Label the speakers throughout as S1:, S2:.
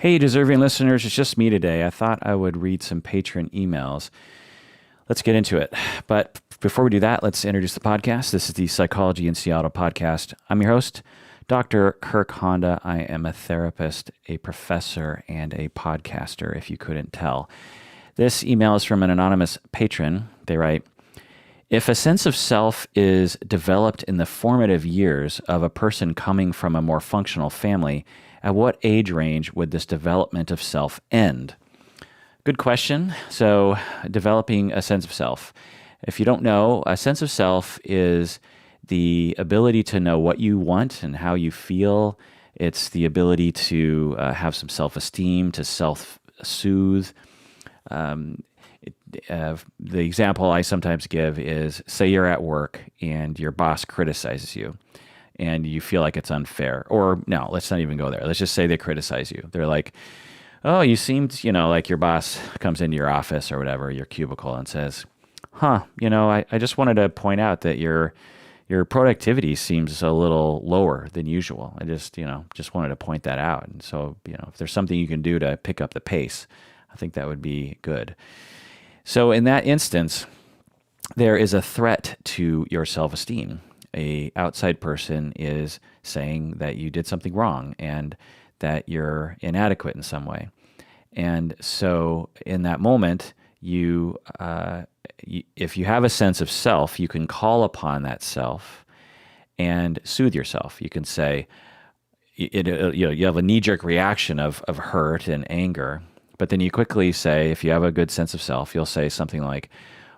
S1: Hey, deserving listeners, it's just me today. I thought I would read some patron emails. Let's get into it. But before we do that, let's introduce the podcast. This is the Psychology in Seattle podcast. I'm your host, Dr. Kirk Honda. I am a therapist, a professor, and a podcaster, if you couldn't tell. This email is from an anonymous patron. They write, if a sense of self is developed in the formative years of a person coming from a more functional family, at what age range would this development of self end? Good question. So, developing a sense of self. If you don't know, a sense of self is the ability to know what you want and how you feel. It's the ability to have some self-esteem, to self-soothe. The example I sometimes give is, say you're at work and your boss criticizes you and you feel like it's unfair. Or no, let's not even go there. Let's just say they criticize you. They're like, oh, you seemed, like your boss comes into your office or whatever, your cubicle, and says, I just wanted to point out that your productivity seems a little lower than usual. I just wanted to point that out. And so, if there's something you can do to pick up the pace, I think that would be good. So in that instance, there is a threat to your self-esteem. An outside person is saying that you did something wrong and that you're inadequate in some way. And so in that moment, if you have a sense of self, you can call upon that self and soothe yourself. You can say, you have a knee-jerk reaction of hurt and anger. But then you quickly say, if you have a good sense of self, you'll say something like,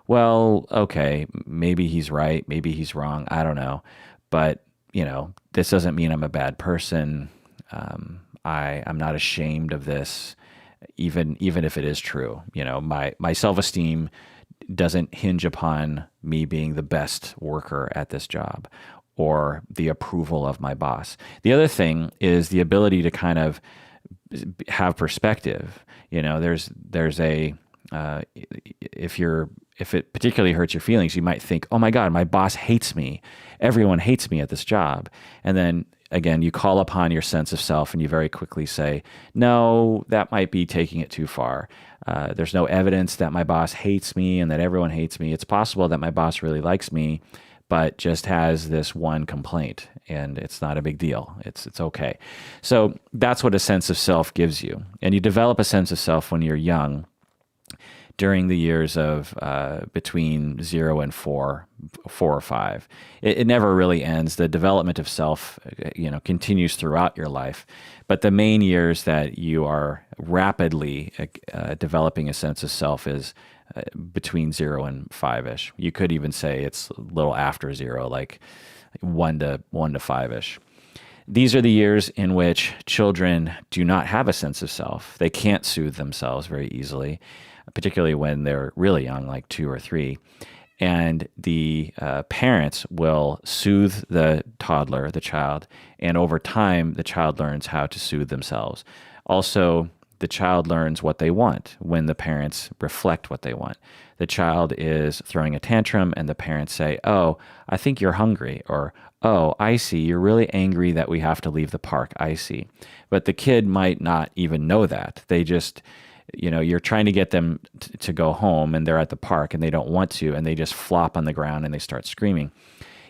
S1: well, okay, maybe he's right, maybe he's wrong, I don't know. But, this doesn't mean I'm a bad person. I'm not ashamed of this, even if it is true. My self-esteem doesn't hinge upon me being the best worker at this job or the approval of my boss. The other thing is the ability to kind of have perspective. There's if it particularly hurts your feelings, you might think, oh my God, my boss hates me. Everyone hates me at this job. And then again, you call upon your sense of self and you very quickly say, no, that might be taking it too far. There's no evidence that my boss hates me and that everyone hates me. It's possible that my boss really likes me, but just has this one complaint, and it's not a big deal. It's okay. So that's what a sense of self gives you. And you develop a sense of self when you're young, during the years of between 0 and 4 or 5. It never really ends. The development of self, continues throughout your life. But the main years that you are rapidly developing a sense of self is between 0 and 5-ish. You could even say it's a little after 0, like 1 to 5-ish. These are the years in which children do not have a sense of self. They can't soothe themselves very easily, particularly when they're really young, like 2 or 3. And the parents will soothe the toddler, the child, and over time, the child learns how to soothe themselves. Also, the child learns what they want when the parents reflect what they want. The child is throwing a tantrum and the parents say, oh, I think you're hungry, or, oh, I see, you're really angry that we have to leave the park, I see. But the kid might not even know that. They just, you're trying to get them to go home and they're at the park and they don't want to, and they just flop on the ground and they start screaming.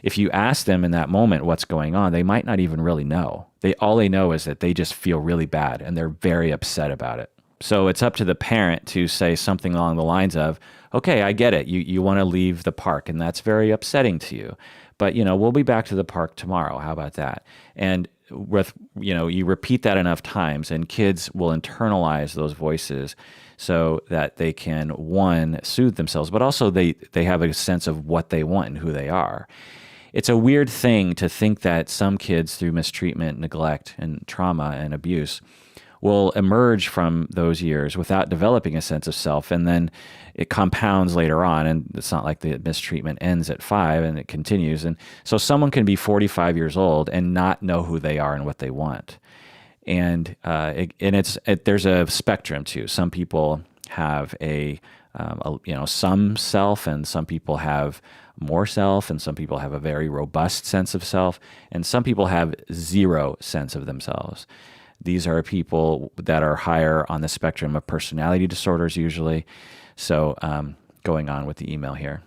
S1: If you ask them in that moment what's going on, they might not even really know. All they know is that they just feel really bad and they're very upset about it. So it's up to the parent to say something along the lines of, okay, I get it. You want to leave the park and that's very upsetting to you. But, we'll be back to the park tomorrow. How about that? And you repeat that enough times and kids will internalize those voices so that they can, one, soothe themselves, but also they have a sense of what they want and who they are. It's a weird thing to think that some kids, through mistreatment, neglect, and trauma and abuse, will emerge from those years without developing a sense of self, and then it compounds later on, and it's not like the mistreatment ends at 5 and it continues. And so someone can be 45 years old and not know who they are and what they want. And there's a spectrum too. Some people have some self, and some people have more self, and some people have a very robust sense of self, and some people have zero sense of themselves. These are people that are higher on the spectrum of personality disorders usually. So going on with the email here.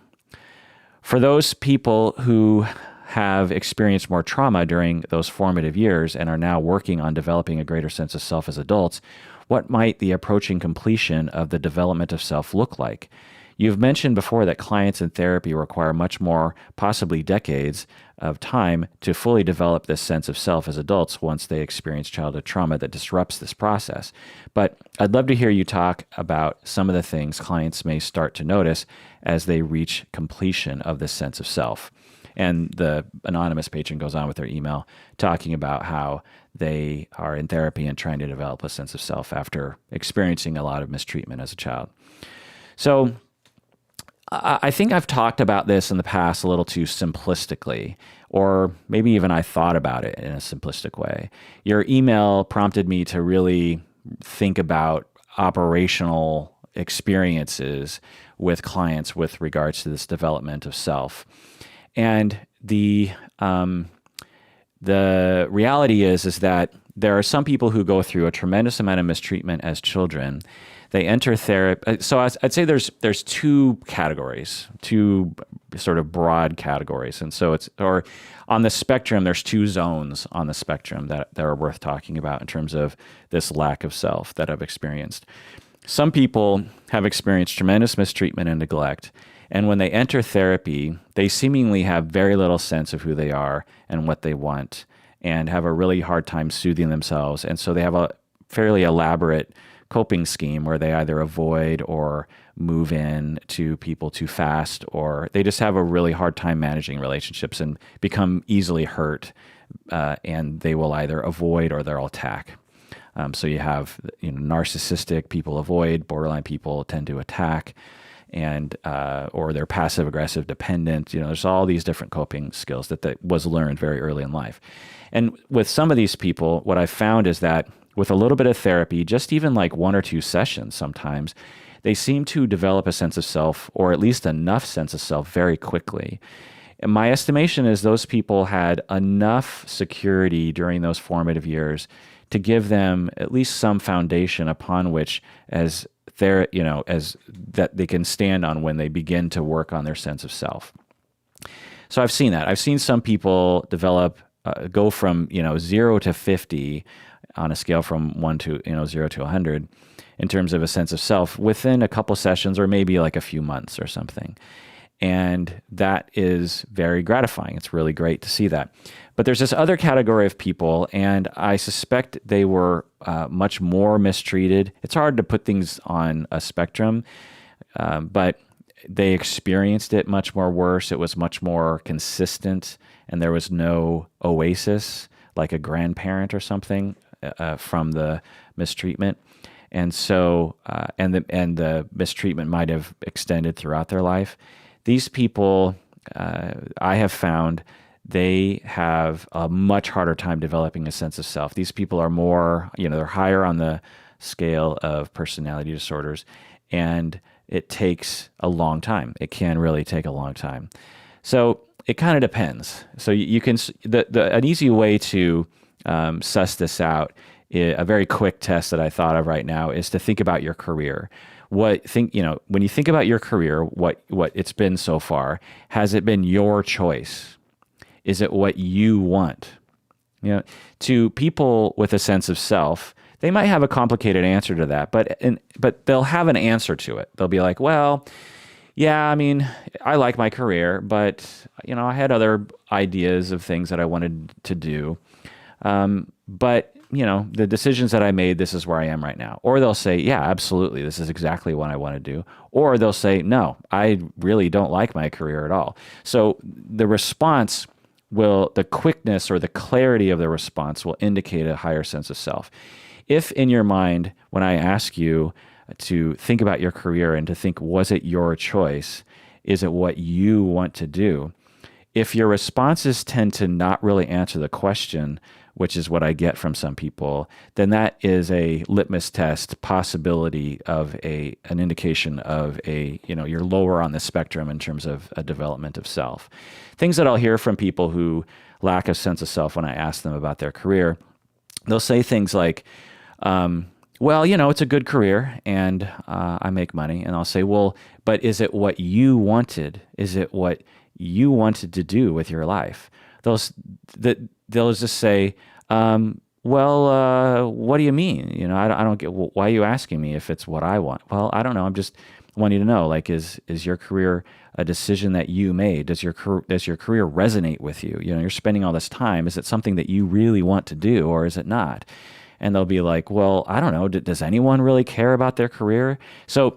S1: For those people who have experienced more trauma during those formative years and are now working on developing a greater sense of self as adults, what might the approaching completion of the development of self look like? You've mentioned before that clients in therapy require much more, possibly decades of time to fully develop this sense of self as adults once they experience childhood trauma that disrupts this process. But I'd love to hear you talk about some of the things clients may start to notice as they reach completion of this sense of self. And the anonymous patron goes on with their email talking about how they are in therapy and trying to develop a sense of self after experiencing a lot of mistreatment as a child. So I think I've talked about this in the past a little too simplistically, or maybe even I thought about it in a simplistic way. Your email prompted me to really think about operational experiences with clients with regards to this development of self. And the reality is that there are some people who go through a tremendous amount of mistreatment as children. They enter therapy. So I'd say there's two categories, two sort of broad categories. And so or on the spectrum, there's two zones on the spectrum that are worth talking about in terms of this lack of self that I've experienced. Some people have experienced tremendous mistreatment and neglect. And when they enter therapy, they seemingly have very little sense of who they are and what they want and have a really hard time soothing themselves. And so they have a fairly elaborate coping scheme where they either avoid or move in to people too fast, or they just have a really hard time managing relationships and become easily hurt, and they will either avoid or they'll attack. So you have narcissistic people avoid, borderline people tend to attack, and or they're passive aggressive dependent. There's all these different coping skills that was learned very early in life. And with some of these people, what I've found is that with a little bit of therapy, just even like 1 or 2 sessions sometimes, they seem to develop a sense of self, or at least enough sense of self, very quickly. And my estimation is those people had enough security during those formative years to give them at least some foundation upon which as that they can stand on when they begin to work on their sense of self. So I've seen that. I've seen some people go from 0 to 50 on a scale from 0 to 100 in terms of a sense of self within a couple sessions or maybe like a few months or something. And that is very gratifying. It's really great to see that. But there's this other category of people, and I suspect they were much more mistreated. It's hard to put things on a spectrum, but they experienced it much more worse. It was much more consistent, and there was no oasis, like a grandparent or something, from the mistreatment. And so, and the mistreatment might have extended throughout their life. These people, I have found, they have a much harder time developing a sense of self. These people are more, they're higher on the scale of personality disorders, and it takes a long time. It can really take a long time. So it kind of depends. So you can, an easy way to suss this out, a very quick test that I thought of right now is to think about your career. When you think about your career, what it's been so far, has it been your choice? Is it what you want? To people with a sense of self, they might have a complicated answer to that, but they'll have an answer to it. They'll be like, well, yeah, I mean, I like my career, but I had other ideas of things that I wanted to do. But the decisions that I made, this is where I am right now. Or they'll say, yeah, absolutely, this is exactly what I want to do. Or they'll say, no, I really don't like my career at all. So the response the quickness or the clarity of the response will indicate a higher sense of self. If in your mind, when I ask you to think about your career and to think, was it your choice? Is it what you want to do? If your responses tend to not really answer the question, which is what I get from some people, then that is a litmus test possibility of an indication of you're lower on the spectrum in terms of a development of self. Things that I'll hear from people who lack a sense of self when I ask them about their career, they'll say things like, well, it's a good career and I make money. And I'll say, well, but is it what you wanted? Is it what you wanted to do with your life? They'll just say, well, what do you mean? I don't get, why are you asking me if it's what I want? Well, I don't know. I'm just wanting to know, like, is your career a decision that you made? Does your career resonate with you? You're spending all this time. Is it something that you really want to do, or is it not? And they'll be like, well, I don't know. Does anyone really care about their career? So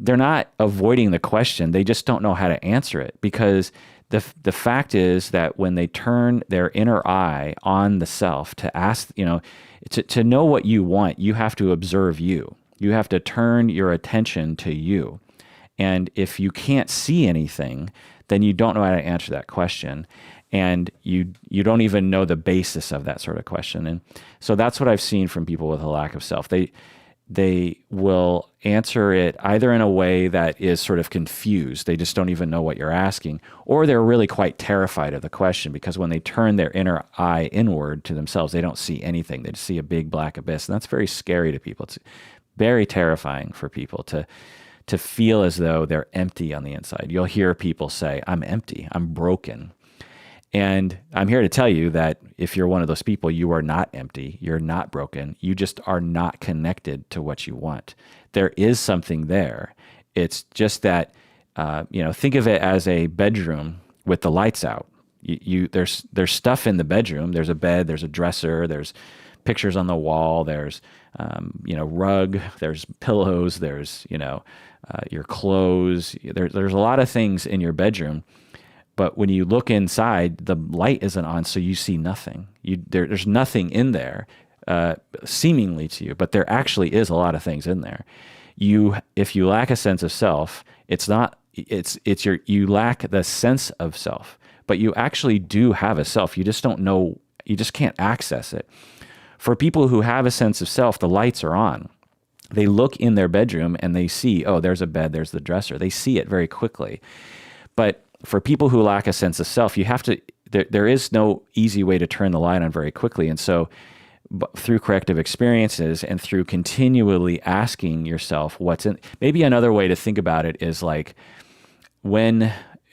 S1: they're not avoiding the question. They just don't know how to answer it, because the fact is that when they turn their inner eye on the self to ask, to know what you want, you have to observe you. You have to turn your attention to you. And if you can't see anything, then you don't know how to answer that question. And you don't even know the basis of that sort of question. And so that's what I've seen from people with a lack of self. They will answer it either in a way that is sort of confused. They just don't even know what you're asking, or they're really quite terrified of the question, because when they turn their inner eye inward to themselves, they don't see anything. They just see a big black abyss. And that's very scary to people. It's very terrifying for people to feel as though they're empty on the inside. You'll hear people say, I'm empty, I'm broken. And I'm here to tell you that if you're one of those people, you are not empty, you're not broken, you just are not connected to what you want. There is something there. It's just that, think of it as a bedroom with the lights out. There's stuff in the bedroom. There's a bed, there's a dresser, there's pictures on the wall, there's rug, there's pillows, there's your clothes. There's a lot of things in your bedroom. But when you look inside, the light isn't on, so you see nothing. There's nothing in there, seemingly to you, but there actually is a lot of things in there. If you lack a sense of self, you lack the sense of self, but you actually do have a self. You just don't know, you just can't access it. For people who have a sense of self, the lights are on. They look in their bedroom and they see, oh, there's a bed, there's the dresser. They see it very quickly. But for people who lack a sense of self, you have to, there is no easy way to turn the light on very quickly. And so through corrective experiences and through continually asking yourself what's in, maybe another way to think about it is like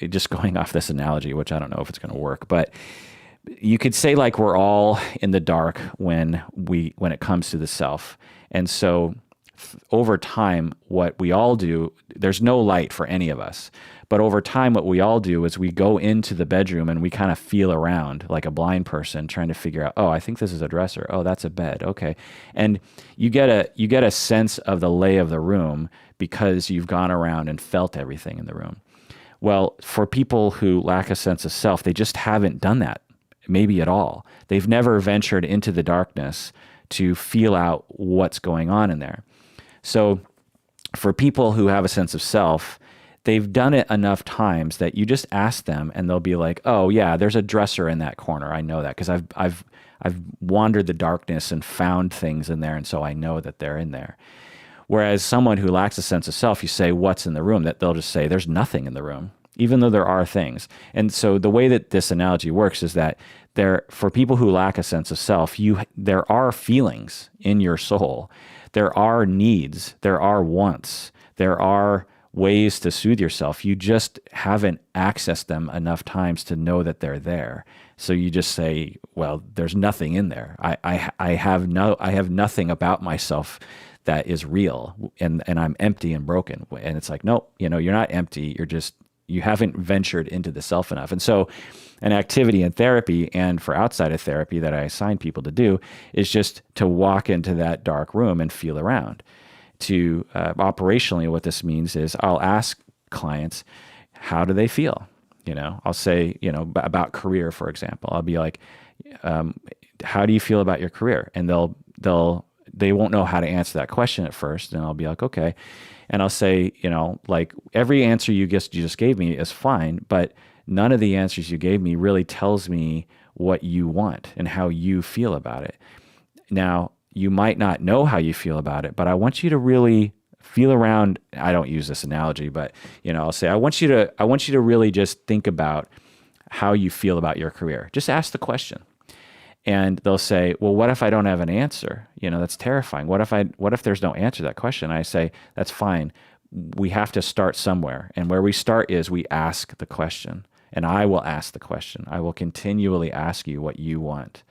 S1: just going off this analogy, which I don't know if it's going to work, but you could say like we're all in the dark when it comes to the self. And so over time, what we all do, there's no light for any of us. But over time, what we all do is we go into the bedroom and we kind of feel around like a blind person trying to figure out, oh, I think this is a dresser. Oh, that's a bed. Okay. And you get a sense of the lay of the room because you've gone around and felt everything in the room. Well, for people who lack a sense of self, they just haven't done that, maybe at all. They've never ventured into the darkness to feel out what's going on in there. So for people who have a sense of self, they've done it enough times that you just ask them and they'll be like, oh yeah, there's a dresser in that corner. I know that because I've wandered the darkness and found things in there. And so I know that they're in there. Whereas someone who lacks a sense of self, you say, what's in the room? That they'll just say, there's nothing in the room, even though there are things. And so the way that this analogy works is that for people who lack a sense of self, there are feelings in your soul. There are needs, there are wants, there are ways to soothe yourself. You just haven't accessed them enough times to know that they're there. So you just say, well, there's nothing in there. I have nothing about myself that is real, and I'm empty and broken. And it's like, no, you're not empty. You haven't ventured into the self enough. And so an activity in therapy and for outside of therapy that I assign people to do is just to walk into that dark room and feel around. Operationally, what this means is I'll ask clients, how do they feel? I'll say, about career, for example. I'll be like, how do you feel about your career? And they won't know how to answer that question at first. And I'll be like, okay. And I'll say, like every answer you just gave me is fine, but none of the answers you gave me really tells me what you want and how you feel about it. Now, you might not know how you feel about it, but I want you to really feel around. I don't use this analogy, but I'll say, I want you to really just think about how you feel about your career. Just ask the question. And they'll say, well, what if I don't have an answer? That's terrifying. What if there's no answer to that question? I say, that's fine. We have to start somewhere. And where we start is we ask the question. And I will ask the question. I will continually ask you what you want.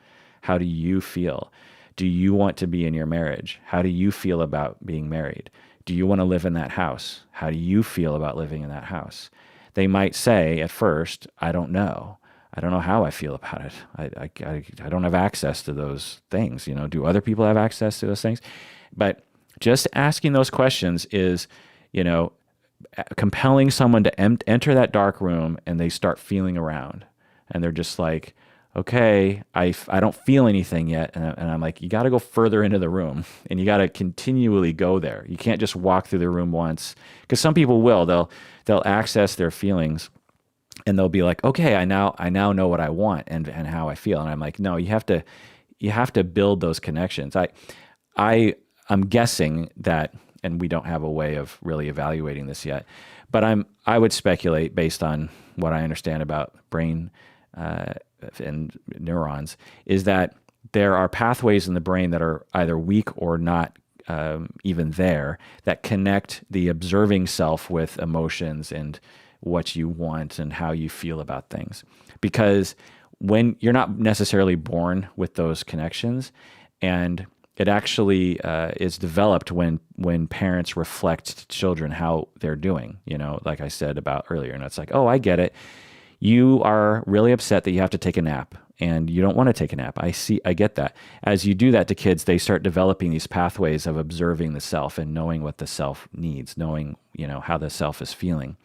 S1: How do you feel? Do you want to be in your marriage? How do you feel about being married? Do you want to live in that house? How do you feel about living in that house? They might say at first, I don't know. I don't know how I feel about it. I don't have access to those things. Do other people have access to those things? But just asking those questions is, compelling someone to enter that dark room, and they start feeling around, and they're just like, okay, I don't feel anything yet. And I'm like, you got to go further into the room, and you got to continually go there. You can't just walk through the room once, because some people will. They'll access their feelings, and they'll be like, okay, I now know what I want and how I feel. And I'm like, no, you have to build those connections. I'm guessing that, and we don't have a way of really evaluating this yet, but I would speculate based on what I understand about brain and neurons, is that there are pathways in the brain that are either weak or not even there, that connect the observing self with emotions and what you want and how you feel about things. Because when you're not necessarily born with those connections, and it actually is developed when parents reflect to children how they're doing, like I said about earlier. And it's like, oh, I get it. You are really upset that you have to take a nap, and you don't want to take a nap. I get that. As you do that to kids, they start developing these pathways of observing the self and knowing what the self needs, knowing, how the self is feeling.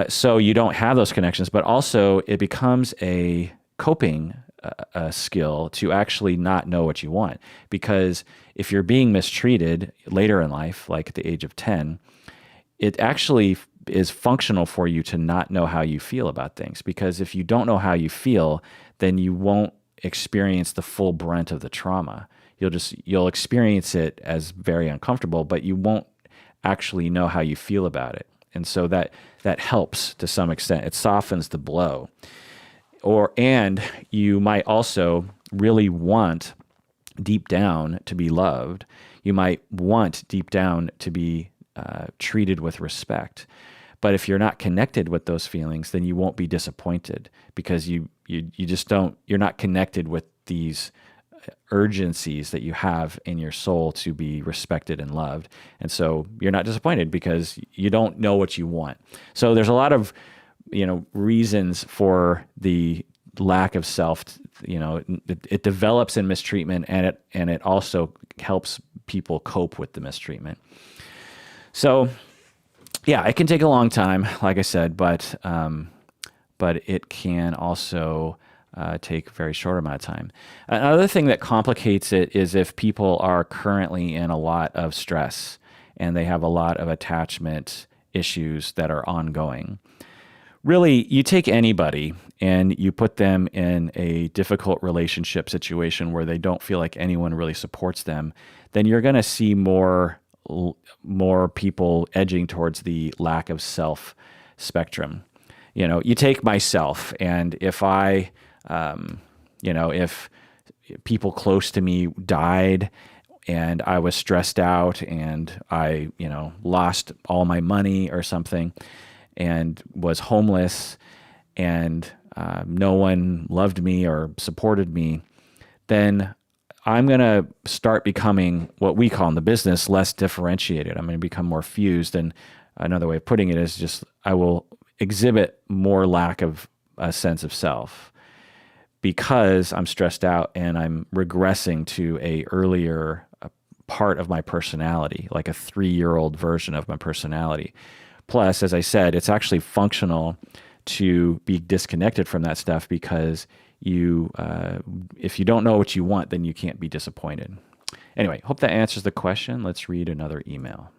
S1: So you don't have those connections, but also it becomes a coping skill to actually not know what you want. Because if you're being mistreated later in life, like at the age of 10, it actually is functional for you to not know how you feel about things. Because if you don't know how you feel, then you won't experience the full brunt of the trauma. You'll experience it as very uncomfortable, but you won't actually know how you feel about it. And so that helps to some extent. It softens the blow. And you might also really want deep down to be loved. You might want deep down to be treated with respect. But if you're not connected with those feelings, then you won't be disappointed, because you just don't, you're not connected with these urgencies that you have in your soul to be respected and loved. And so you're not disappointed because you don't know what you want. So there's a lot of, reasons for the lack of self. It develops in mistreatment, and it also helps people cope with the mistreatment. So yeah, it can take a long time, like I said, but it can also take a very short amount of time. Another thing that complicates it is if people are currently in a lot of stress and they have a lot of attachment issues that are ongoing. Really, you take anybody and you put them in a difficult relationship situation where they don't feel like anyone really supports them, then you're going to see more people edging towards the lack of self spectrum. You take myself, and if if people close to me died and I was stressed out and I, lost all my money or something and was homeless and no one loved me or supported me, then I'm going to start becoming what we call in the business less differentiated. I'm going to become more fused. And another way of putting it is just I will exhibit more lack of a sense of self, because I'm stressed out and I'm regressing to a earlier part of my personality, like a 3-year-old version of my personality. Plus, as I said, it's actually functional to be disconnected from that stuff, because if you don't know what you want, then you can't be disappointed. Anyway, hope that answers the question. Let's read another email.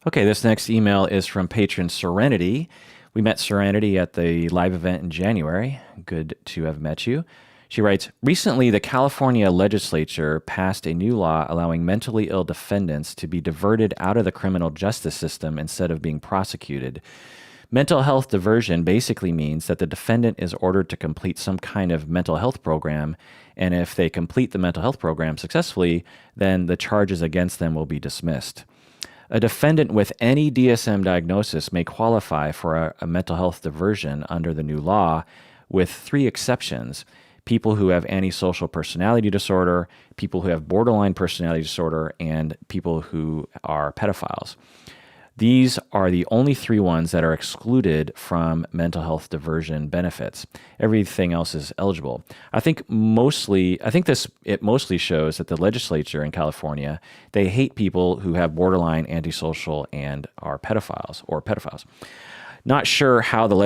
S1: Okay, this next email is from patron Serenity. We met Serenity at the live event in January. Good to have met you. She writes, recently the California legislature passed a new law allowing mentally ill defendants to be diverted out of the criminal justice system instead of being prosecuted. Mental health diversion basically means that the defendant is ordered to complete some kind of mental health program, and if they complete the mental health program successfully, then the charges against them will be dismissed. A defendant with any DSM diagnosis may qualify for a mental health diversion under the new law, with 3 exceptions: people who have antisocial personality disorder, people who have borderline personality disorder, and people who are pedophiles. These are the only 3 ones that are excluded from mental health diversion benefits. Everything else is eligible. It mostly shows that the legislature in California, they hate people who have borderline, antisocial, and are pedophiles. Not sure how the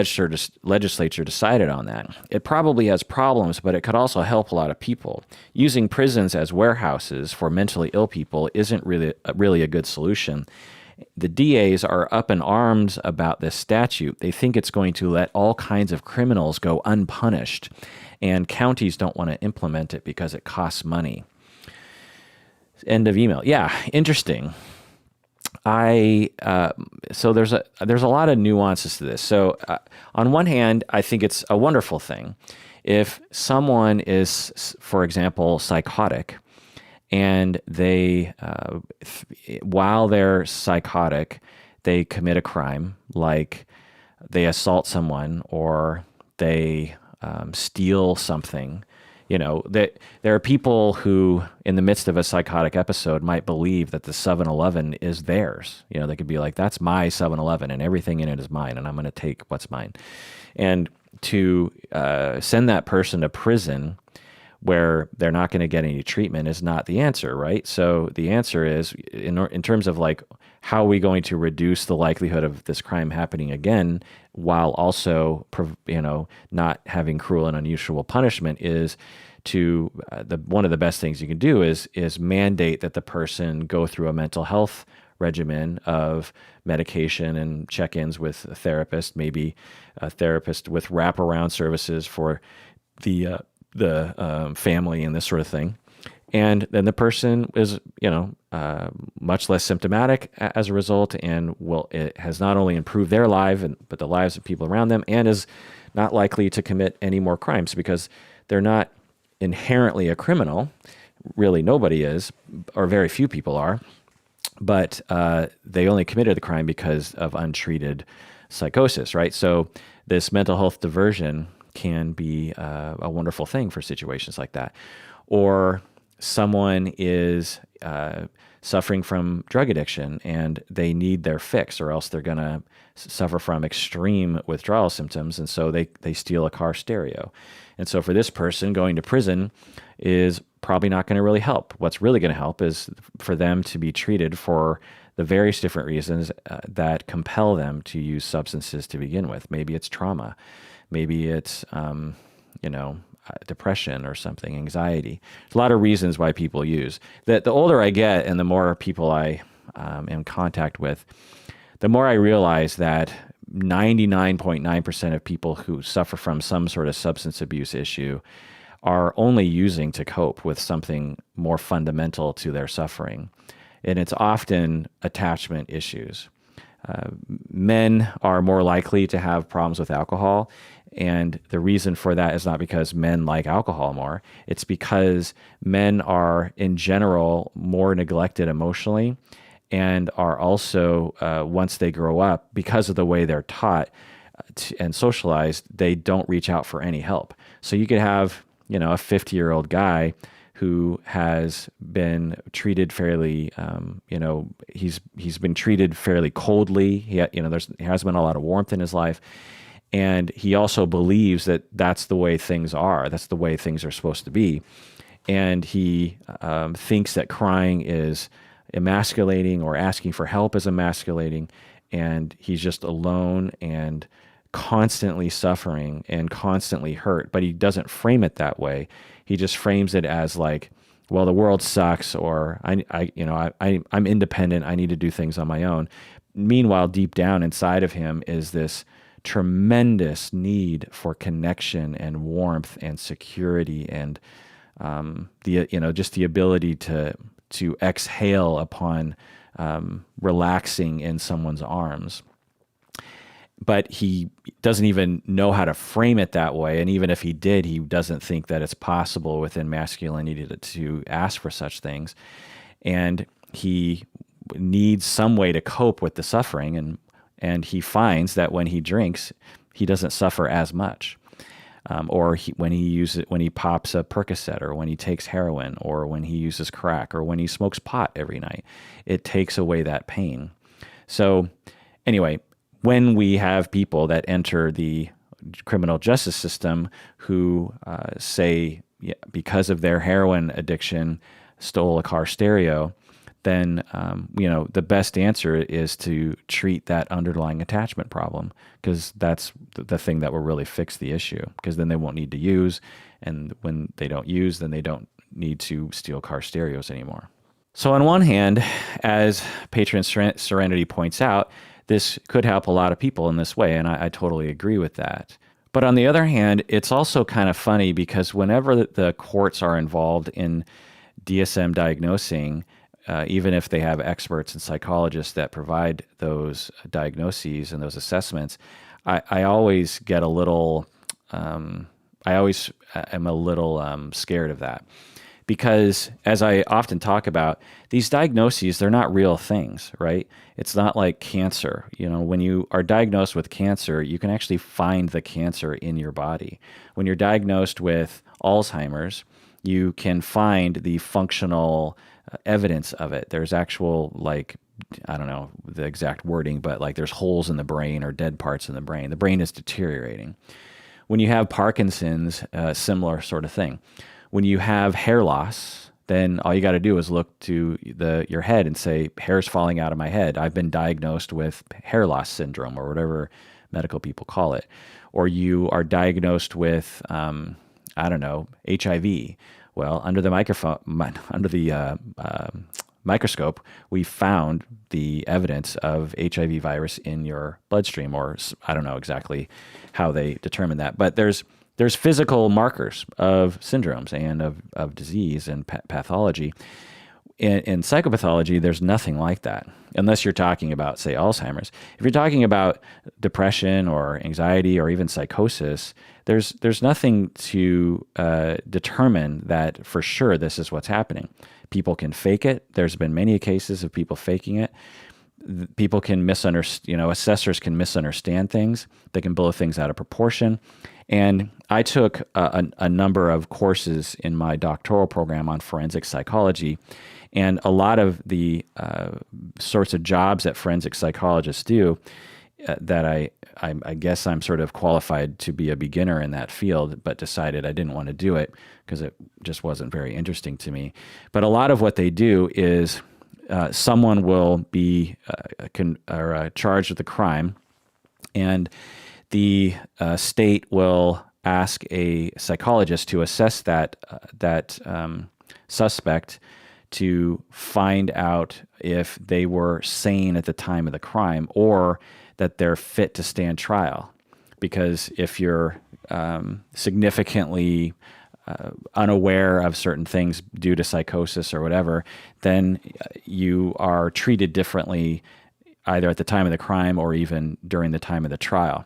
S1: legislature decided on that. It probably has problems, but it could also help a lot of people. Using prisons as warehouses for mentally ill people isn't really a good solution. The DAs are up in arms about this statute. They think it's going to let all kinds of criminals go unpunished, and counties don't want to implement it because it costs money. End of email. Yeah, interesting. So there's a lot of nuances to this. So on one hand, I think it's a wonderful thing if someone is, for example, psychotic, and they, while they're psychotic, they commit a crime, like they assault someone or they steal something. That there are people who, in the midst of a psychotic episode, might believe that the 7-Eleven is theirs. They could be like, "That's my 7-Eleven, and everything in it is mine, and I'm going to take what's mine." And to send that person to prison where they're not going to get any treatment is not the answer, right? So the answer is, in terms of like, how are we going to reduce the likelihood of this crime happening again while also, not having cruel and unusual punishment, is to one of the best things you can do is mandate that the person go through a mental health regimen of medication and check-ins with a therapist, maybe a therapist with wraparound services for the family and this sort of thing. And then the person is, much less symptomatic as a result, and it has not only improved their life, but the lives of people around them, and is not likely to commit any more crimes because they're not inherently a criminal. Really, nobody is, or very few people are, but they only committed the crime because of untreated psychosis, right? So this mental health diversion can be a wonderful thing for situations like that. Or someone is suffering from drug addiction and they need their fix, or else they're going to suffer from extreme withdrawal symptoms, and so they steal a car stereo. And so for this person, going to prison is probably not going to really help. What's really going to help is for them to be treated for the various different reasons that compel them to use substances to begin with. Maybe it's trauma. Maybe it's, depression or something, anxiety. There's a lot of reasons why people use. The older I get and the more people I am in contact with, the more I realize that 99.9% of people who suffer from some sort of substance abuse issue are only using to cope with something more fundamental to their suffering. And it's often attachment issues. Men are more likely to have problems with alcohol. And the reason for that is not because men like alcohol more. It's because men are, in general, more neglected emotionally, and are also, once they grow up, because of the way they're taught and socialized, they don't reach out for any help. So you could have, a 50-year-old guy who has been treated fairly, he's been treated fairly coldly. There hasn't been a lot of warmth in his life. And he also believes that that's the way things are. That's the way things are supposed to be. And he thinks that crying is emasculating, or asking for help is emasculating. And he's just alone and constantly suffering and constantly hurt. But he doesn't frame it that way. He just frames it as like, well, the world sucks, or I'm independent. I need to do things on my own. Meanwhile, deep down inside of him is this tremendous need for connection and warmth and security, and just the ability to exhale upon relaxing in someone's arms. but he doesn't even know how to frame it that way. And even if he did, he doesn't think that it's possible within masculinity to ask for such things. And he needs some way to cope with the suffering. And he finds that when he drinks, he doesn't suffer as much. Or when he pops a Percocet, or when he takes heroin, or when he uses crack, or when he smokes pot every night, it takes away that pain. So anyway, when we have people that enter the criminal justice system who say, because of their heroin addiction, stole a car stereo, then the best answer is to treat that underlying attachment problem, because that's the thing that will really fix the issue, because then they won't need to use, and when they don't use, then they don't need to steal car stereos anymore. So on one hand, as Patron Serenity points out, this could help a lot of people in this way, and I totally agree with that. But on the other hand, it's also kind of funny, because whenever the courts are involved in DSM diagnosing, even if they have experts and psychologists that provide those diagnoses and those assessments, I always get a little, am a little scared of that. Because as I often talk about, these diagnoses, they're not real things, right? It's not like cancer. When you are diagnosed with cancer, you can actually find the cancer in your body. When you're diagnosed with Alzheimer's, you can find the functional evidence of it. There's actual, I don't know the exact wording, but there's holes in the brain or dead parts in the brain. The brain is deteriorating. When you have Parkinson's, similar sort of thing. When you have hair loss, then all you got to do is look to your head and say, hair's falling out of my head. I've been diagnosed with hair loss syndrome, or whatever medical people call it. Or you are diagnosed with, HIV. Well, under the microscope, we found the evidence of HIV virus in your bloodstream, or I don't know exactly how they determine that, but there's physical markers of syndromes and of disease and pathology. In psychopathology, there's nothing like that, unless you're talking about, say, Alzheimer's. If you're talking about depression or anxiety or even psychosis, there's nothing to determine that for sure this is what's happening. People can fake it. There's been many cases of people faking it. People can misunderstand, assessors can misunderstand things. They can blow things out of proportion. And I took a number of courses in my doctoral program on forensic psychology, and a lot of the sorts of jobs that forensic psychologists do, that I guess I'm sort of qualified to be a beginner in that field, but decided I didn't want to do it because it just wasn't very interesting to me. But a lot of what they do is someone will be charged with a crime, and the state will ask a psychologist to assess that suspect to find out if they were sane at the time of the crime, or that they're fit to stand trial. Because if you're significantly unaware of certain things due to psychosis or whatever, then you are treated differently either at the time of the crime or even during the time of the trial.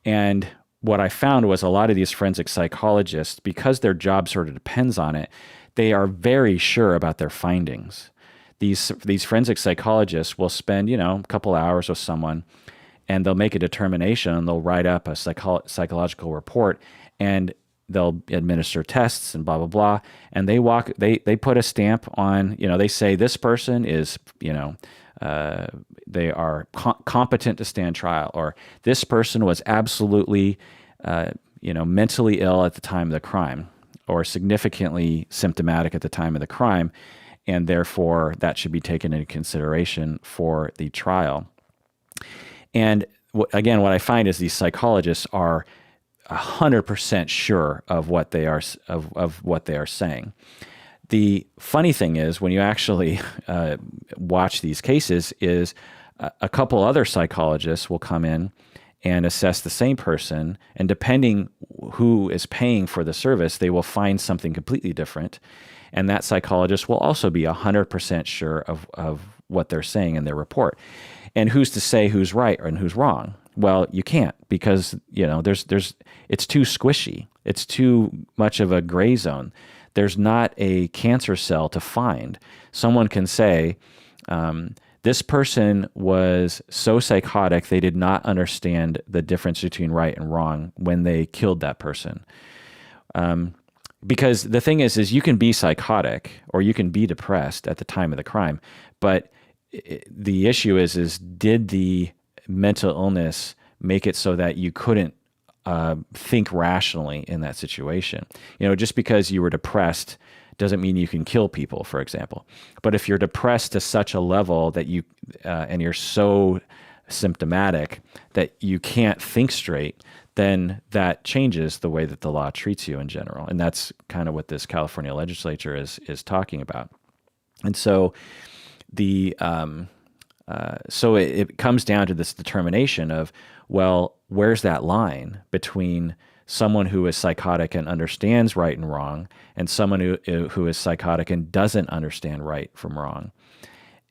S1: And what I found was a lot of these forensic psychologists, because their job sort of depends on it, they are very sure about their findings. These forensic psychologists will spend, a couple hours with someone, and they'll make a determination, and they'll write up a psychological report, and they'll administer tests and blah, blah, blah. And they put a stamp on, they say this person is, they are competent to stand trial, or this person was absolutely, mentally ill at the time of the crime, or significantly symptomatic at the time of the crime, and therefore that should be taken into consideration for the trial. And again, what I find is these psychologists are 100% sure of what they are what they are saying. The funny thing is, when you actually watch these cases, is a couple other psychologists will come in and assess the same person, and depending who is paying for the service, they will find something completely different. And that psychologist will also be 100% sure of what they're saying in their report. And who's to say who's right and who's wrong? Well, you can't, because it's too squishy. It's too much of a gray zone. There's not a cancer cell to find. Someone can say, this person was so psychotic they did not understand the difference between right and wrong when they killed that person. Because the thing is you can be psychotic or you can be depressed at the time of the crime, but the issue is did the mental illness make it so that you couldn't think rationally in that situation? Just because you were depressed doesn't mean you can kill people, for example. But if you're depressed to such a level that and you're so symptomatic that you can't think straight, then that changes the way that the law treats you in general. And that's kind of what this California legislature is talking about. And so so it comes down to this determination of, well, where's that line between someone who is psychotic and understands right and wrong and someone who is psychotic and doesn't understand right from wrong?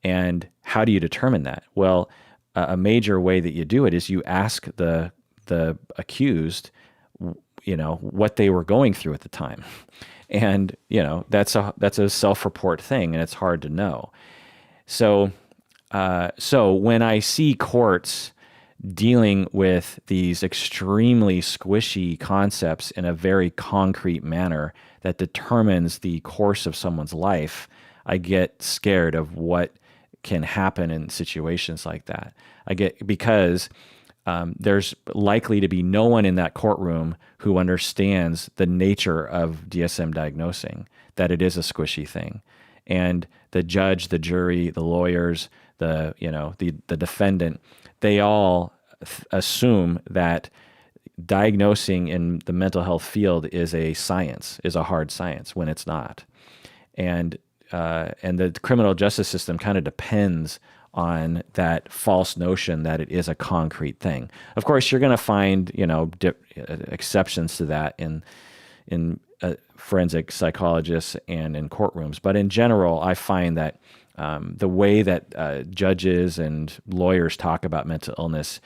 S1: And how do you determine that? Well, a major way that you do it is you ask the accused, what they were going through at the time. And, that's a self-report thing, and it's hard to know. So when I see courts dealing with these extremely squishy concepts in a very concrete manner that determines the course of someone's life, I get scared of what can happen in situations like that. Because there's likely to be no one in that courtroom who understands the nature of DSM diagnosing, that it is a squishy thing. And the judge, the jury, the lawyers, the defendant, they all assume that diagnosing in the mental health field is a hard science, when it's not. And the criminal justice system kind of depends on that false notion that it is a concrete thing. Of course, you're going to find exceptions to that in forensic psychologists and in courtrooms, but in general, I find that the way that judges and lawyers talk about mental illness,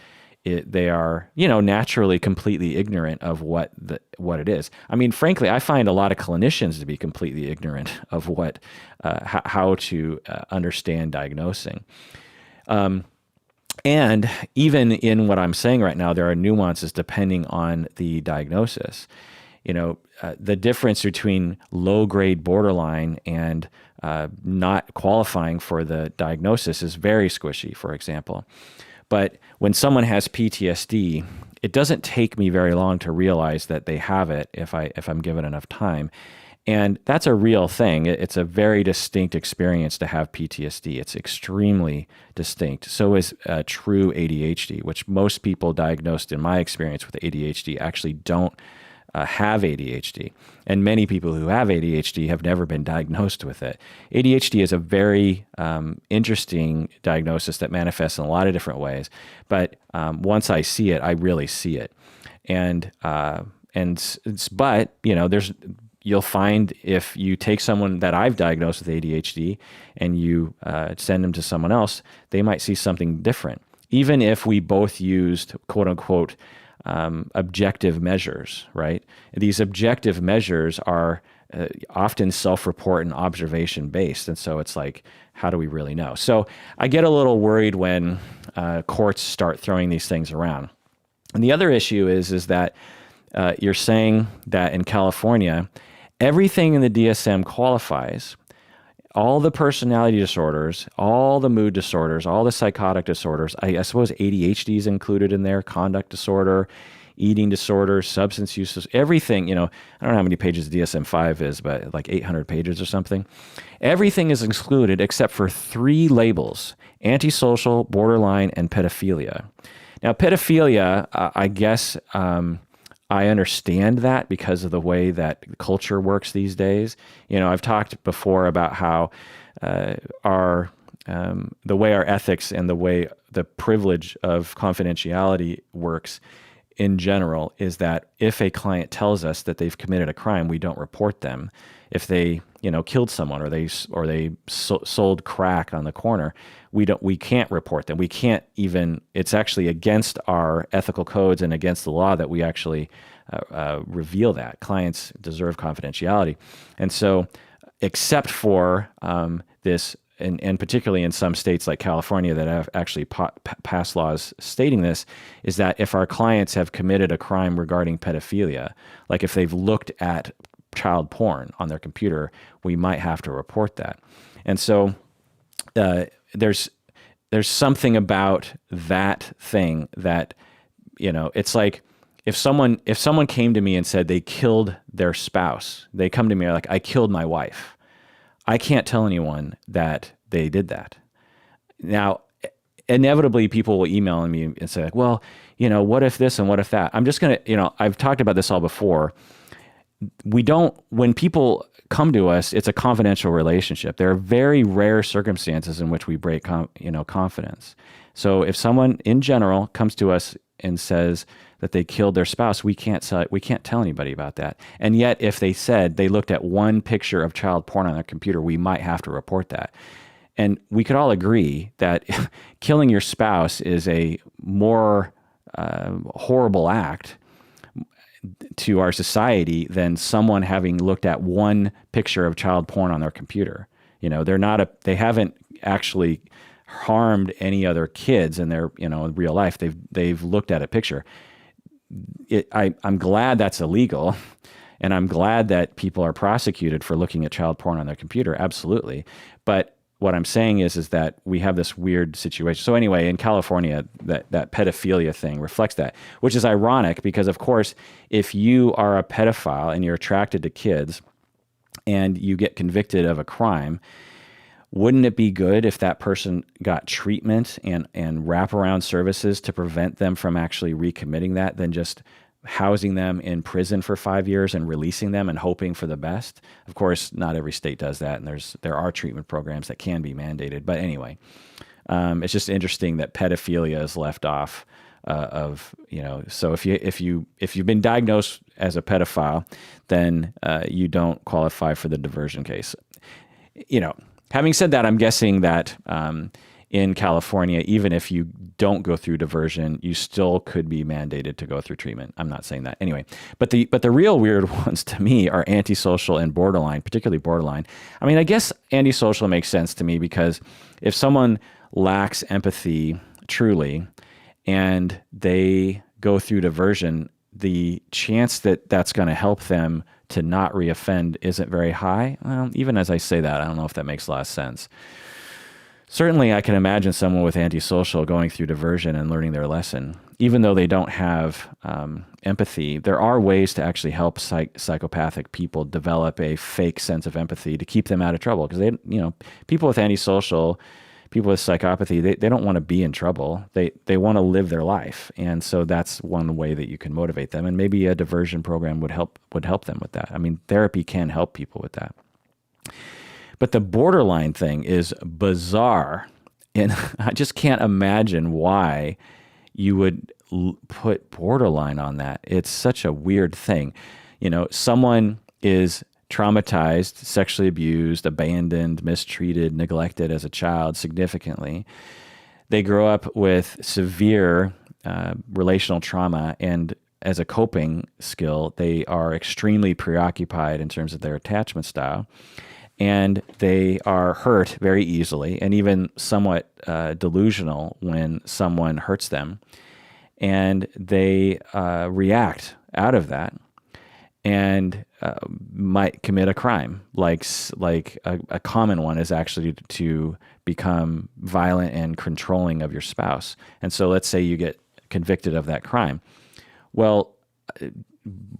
S1: they are naturally completely ignorant of what it is. I mean, frankly, I find a lot of clinicians to be completely ignorant of how to understand diagnosing. And even in what I'm saying right now, there are nuances depending on the diagnosis. The difference between low-grade borderline and not qualifying for the diagnosis is very squishy, for example. But when someone has PTSD, it doesn't take me very long to realize that they have it if I'm given enough time. And that's a real thing. It's a very distinct experience to have PTSD. It's extremely distinct. So is true ADHD, which most people diagnosed in my experience with ADHD actually don't have ADHD. And many people who have ADHD have never been diagnosed with it. ADHD is a very interesting diagnosis that manifests in a lot of different ways. But once I see it, I really see it. You'll find if you take someone that I've diagnosed with ADHD and you send them to someone else, they might see something different. Even if we both used, quote unquote, objective measures, right? These objective measures are often self-report and observation based. And so it's like, how do we really know? So I get a little worried when courts start throwing these things around. And the other issue is that you're saying that in California, everything in the DSM qualifies. All the personality disorders, all the mood disorders, all the psychotic disorders, I suppose ADHD is included in there, conduct disorder, eating disorder, substance use, everything, I don't know how many pages DSM-5 is, but like 800 pages or something. Everything is excluded except for 3 labels: antisocial, borderline, and pedophilia. Now, pedophilia, I guess, I understand that because of the way that culture works these days. I've talked before about how the way our ethics and the way the privilege of confidentiality works in general is that if a client tells us that they've committed a crime, we don't report them. If they, killed someone or they sold crack on the corner, we can't report them. We can't even. It's actually against our ethical codes and against the law that we actually reveal that. Clients deserve confidentiality, and so except for this. And particularly in some states like California that have actually passed laws stating this, is that if our clients have committed a crime regarding pedophilia, like if they've looked at child porn on their computer, we might have to report that. And so there's something about that thing that, it's like if someone came to me and said they killed their spouse, they come to me like, I killed my wife. I can't tell anyone that they did that. Now, inevitably, people will email me and say, like, well, what if this and what if that? I'm just going to, I've talked about this all before. When people come to us, it's a confidential relationship. There are very rare circumstances in which we break, confidence. So if someone in general comes to us and says that they killed their spouse, we can't tell anybody about that. And yet, if they said they looked at one picture of child porn on their computer, we might have to report that. And we could all agree that killing your spouse is a more horrible act to our society than someone having looked at one picture of child porn on their computer. They haven't actually harmed any other kids in their, in real life. They've looked at a picture. I'm glad that's illegal, and I'm glad that people are prosecuted for looking at child porn on their computer. Absolutely. But what I'm saying is that we have this weird situation. So anyway, in California, that pedophilia thing reflects that, which is ironic because, of course, if you are a pedophile and you're attracted to kids and you get convicted of a crime, wouldn't it be good if that person got treatment and wraparound services to prevent them from actually recommitting that than just housing them in prison for 5 years and releasing them and hoping for the best? Of course, not every state does that, and there are treatment programs that can be mandated. But anyway, it's just interesting that pedophilia is left off So if you've been diagnosed as a pedophile, then you don't qualify for the diversion case. Having said that, I'm guessing that in California, even if you don't go through diversion, you still could be mandated to go through treatment. I'm not saying that anyway. But the real weird ones to me are antisocial and borderline, particularly borderline. I mean, I guess antisocial makes sense to me because if someone lacks empathy truly and they go through diversion, the chance that that's going to help them to not reoffend isn't very high. Well, even as I say that, I don't know if that makes a lot of sense. Certainly, I can imagine someone with antisocial going through diversion and learning their lesson. Even though they don't have empathy, there are ways to actually help psychopathic people develop a fake sense of empathy to keep them out of trouble. Because people with antisocial, people with psychopathy, they don't want to be in trouble. They want to live their life, and so that's one way that you can motivate them. And maybe a diversion program would help them with that. I mean, therapy can help people with that. But the borderline thing is bizarre, and I just can't imagine why you would put borderline on that. It's such a weird thing. Someone is traumatized, sexually abused, abandoned, mistreated, neglected as a child significantly. They grow up with severe relational trauma, and as a coping skill, they are extremely preoccupied in terms of their attachment style. And they are hurt very easily and even somewhat delusional when someone hurts them. And they react out of that and might commit a crime. Like a common one is actually to become violent and controlling of your spouse. And so let's say you get convicted of that crime. Well,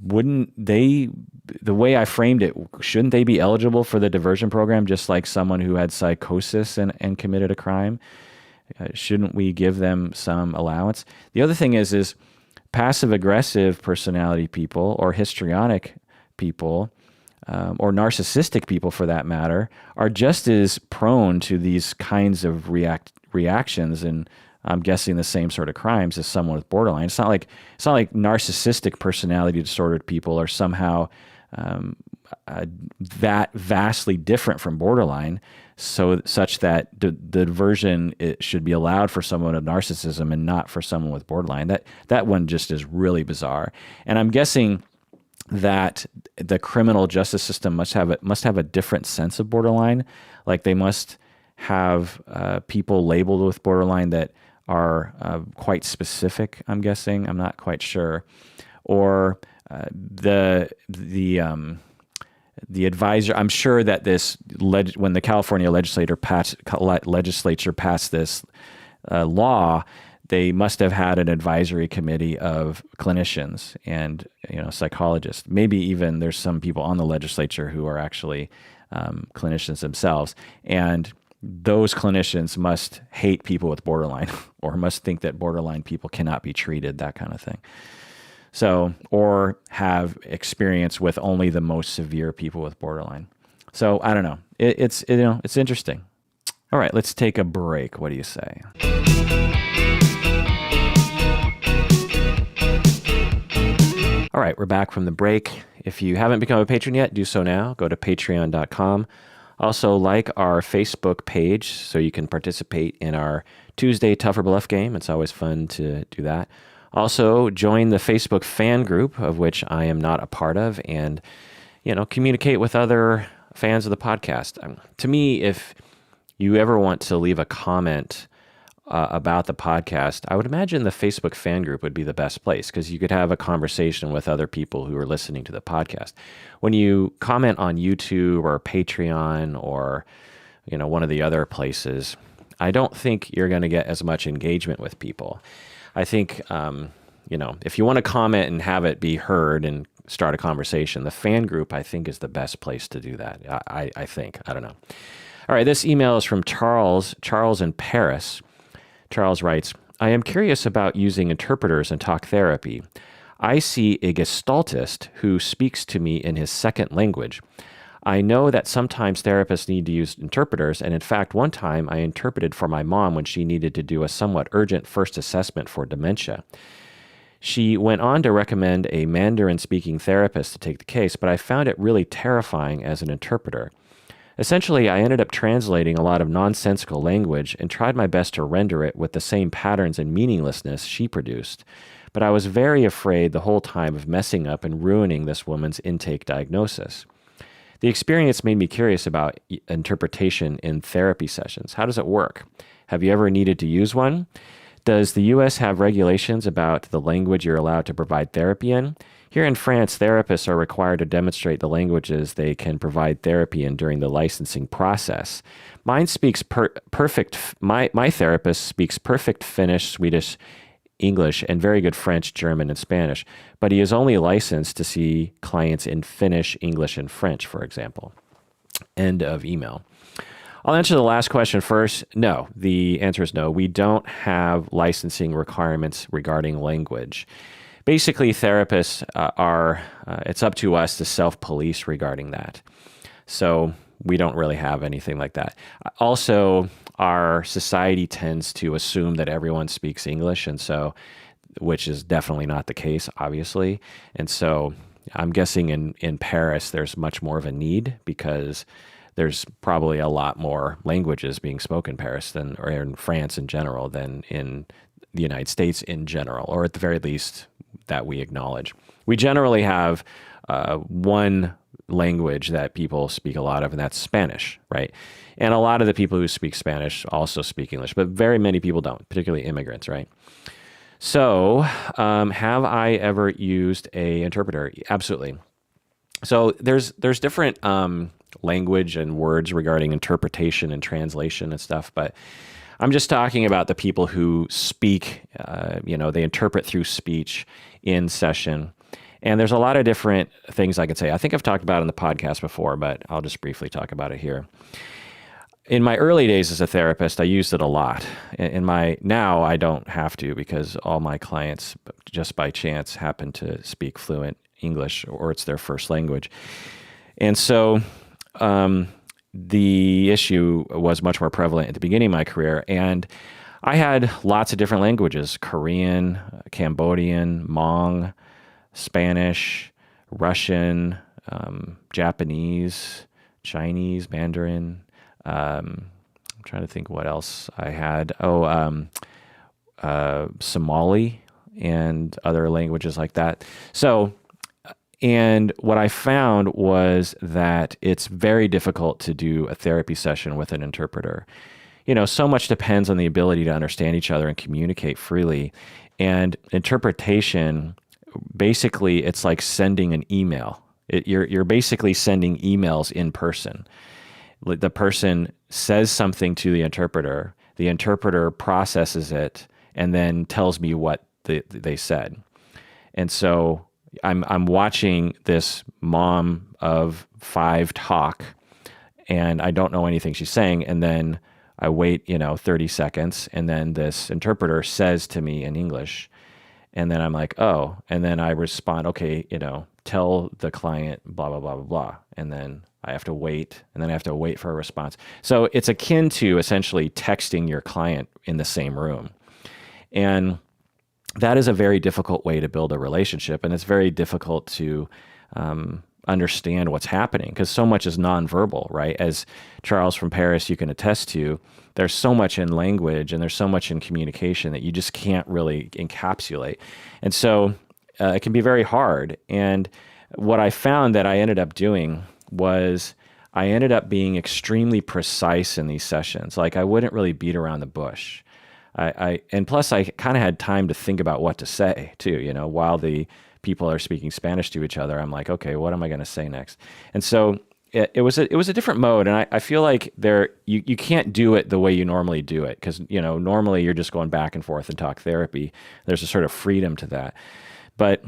S1: wouldn't they, the way I framed it, shouldn't they be eligible for the diversion program just like someone who had psychosis and committed a crime? Shouldn't we give them some allowance? The other thing is passive-aggressive personality people or histrionic people or narcissistic people for that matter are just as prone to these kinds of reactions and I'm guessing, the same sort of crimes as someone with borderline. It's not like narcissistic personality disordered people are somehow that vastly different from borderline, such that the diversion it should be allowed for someone with narcissism and not for someone with borderline. That one just is really bizarre. And I'm guessing that the criminal justice system must have a different sense of borderline. Like they must have people labeled with borderline that are quite specific, I'm guessing. I'm not quite sure. Or the advisor, I'm sure that when the California legislature passed this law, they must have had an advisory committee of clinicians and psychologists. Maybe even there's some people on the legislature who are actually clinicians themselves, and those clinicians must hate people with borderline or must think that borderline people cannot be treated, that kind of thing. So, or have experience with only the most severe people with borderline. So I don't know. It's interesting. All right, let's take a break. What do you say? All right, we're back from the break. If you haven't become a patron yet, do so now. Go to patreon.com. Also, like our Facebook page so you can participate in our Tuesday Tougher Bluff game. It's always fun to do that. Also, join the Facebook fan group, of which I am not a part of, and communicate with other fans of the podcast. To me, if you ever want to leave a comment about the podcast, I would imagine the Facebook fan group would be the best place because you could have a conversation with other people who are listening to the podcast. When you comment on YouTube or Patreon or one of the other places, I don't think you're going to get as much engagement with people. I think if you want to comment and have it be heard and start a conversation, the fan group I think is the best place to do that. I think. I don't know. All right, this email is from Charles in Paris. Charles writes, I am curious about using interpreters in talk therapy. I see a gestaltist who speaks to me in his second language. I know that sometimes therapists need to use interpreters, and in fact, one time I interpreted for my mom when she needed to do a somewhat urgent first assessment for dementia. She went on to recommend a Mandarin-speaking therapist to take the case, but I found it really terrifying as an interpreter. Essentially, I ended up translating a lot of nonsensical language and tried my best to render it with the same patterns and meaninglessness she produced. But I was very afraid the whole time of messing up and ruining this woman's intake diagnosis. The experience made me curious about interpretation in therapy sessions. How does it work? Have you ever needed to use one? Does the U.S. have regulations about the language you're allowed to provide therapy in? Here in France, therapists are required to demonstrate the languages they can provide therapy in during the licensing process. Mine speaks perfect. My therapist speaks perfect Finnish, Swedish, English, and very good French, German, and Spanish, but he is only licensed to see clients in Finnish, English, and French, for example. End of email. I'll answer the last question first. No, the answer is no. We don't have licensing requirements regarding language. Basically, therapists it's up to us to self-police regarding that. So we don't really have anything like that. Also, our society tends to assume that everyone speaks English, which is definitely not the case, obviously. And so I'm guessing in Paris, there's much more of a need because there's probably a lot more languages being spoken in Paris or in France in general than in the United States in general, or at the very least that we acknowledge. We generally have one language that people speak a lot of, and that's Spanish, right? And a lot of the people who speak Spanish also speak English, but very many people don't, particularly immigrants, right? So have I ever used an interpreter? Absolutely. So there's different language and words regarding interpretation and translation and stuff, but I'm just talking about the people who speak, they interpret through speech in session. And there's a lot of different things I could say. I think I've talked about it in the podcast before, but I'll just briefly talk about it here. In my early days as a therapist, I used it a lot. Now I don't have to because all my clients, just by chance, happen to speak fluent English or it's their first language. And so the issue was much more prevalent at the beginning of my career. And I had lots of different languages: Korean, Cambodian, Hmong, Spanish, Russian, Japanese, Chinese, Mandarin. I'm trying to think what else I had. Somali and other languages like that. So, and what I found was that it's very difficult to do a therapy session with an interpreter. So much depends on the ability to understand each other and communicate freely. And interpretation, basically, it's like sending an email. You're basically sending emails in person. The person says something to the interpreter processes it, and then tells me what they said. And so I'm watching this mom of 5 talk, and I don't know anything she's saying, and then I wait, 30 seconds, and then this interpreter says to me in English, and then I'm like, oh, and then I respond, okay, tell the client blah, blah, blah, blah, blah, and then I have to wait, and then I have to wait for a response. So it's akin to essentially texting your client in the same room. And that is a very difficult way to build a relationship, and it's very difficult to understand what's happening because so much is nonverbal, right? As Charles from Paris, you can attest to, there's so much in language and there's so much in communication that you just can't really encapsulate. And so it can be very hard. And what I found that I ended up doing was I ended up being extremely precise in these sessions. Like I wouldn't really beat around the bush. And plus I kind of had time to think about what to say too, while the people are speaking Spanish to each other. I'm like, okay, what am I going to say next? And so it was a different mode. And I feel like you can't do it the way you normally do it. Cause normally you're just going back and forth and talk therapy. There's a sort of freedom to that. But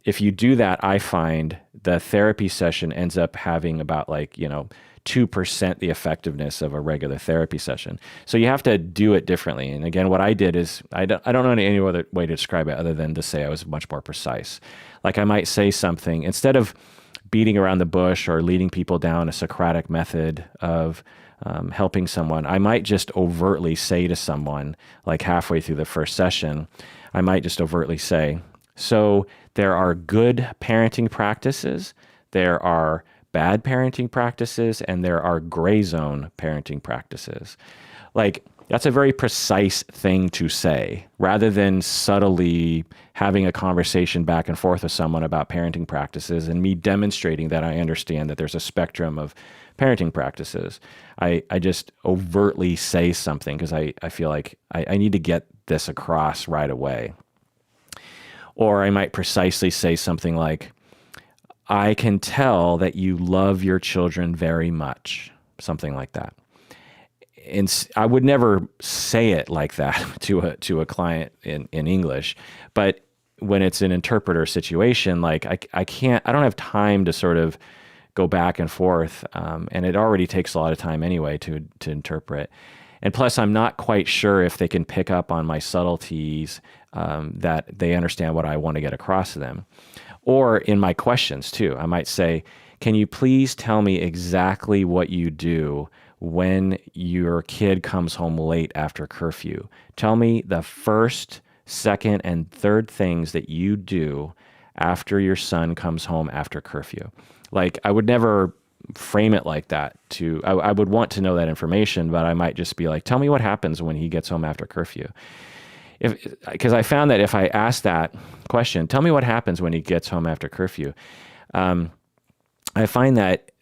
S1: if you do that, I find the therapy session ends up having about 2% the effectiveness of a regular therapy session. So you have to do it differently. And again, what I did is, I don't know any other way to describe it other than to say I was much more precise. Like I might say something, instead of beating around the bush or leading people down a Socratic method of helping someone, I might just overtly say to someone, like halfway through the first session, I might just overtly say, so there are good parenting practices, there are bad parenting practices, and there are gray zone parenting practices. Like, that's a very precise thing to say, rather than subtly having a conversation back and forth with someone about parenting practices and me demonstrating that I understand that there's a spectrum of parenting practices. I just overtly say something because I feel like I need to get this across right away. Or I might precisely say something like, I can tell that you love your children very much, something like that. And I would never say it like that to a client in English, but when it's an interpreter situation, like I don't have time to sort of go back and forth, and it already takes a lot of time anyway to interpret. And plus, I'm not quite sure if they can pick up on my subtleties, that they understand what I want to get across to them. Or in my questions too, I might say, can you please tell me exactly what you do when your kid comes home late after curfew? Tell me the first, second, and third things that you do after your son comes home after curfew. Like, I would never frame it like that. I would want to know that information, but I might just be like, tell me what happens when he gets home after curfew. Because I found that if I ask that question, tell me what happens when he gets home after curfew, I find that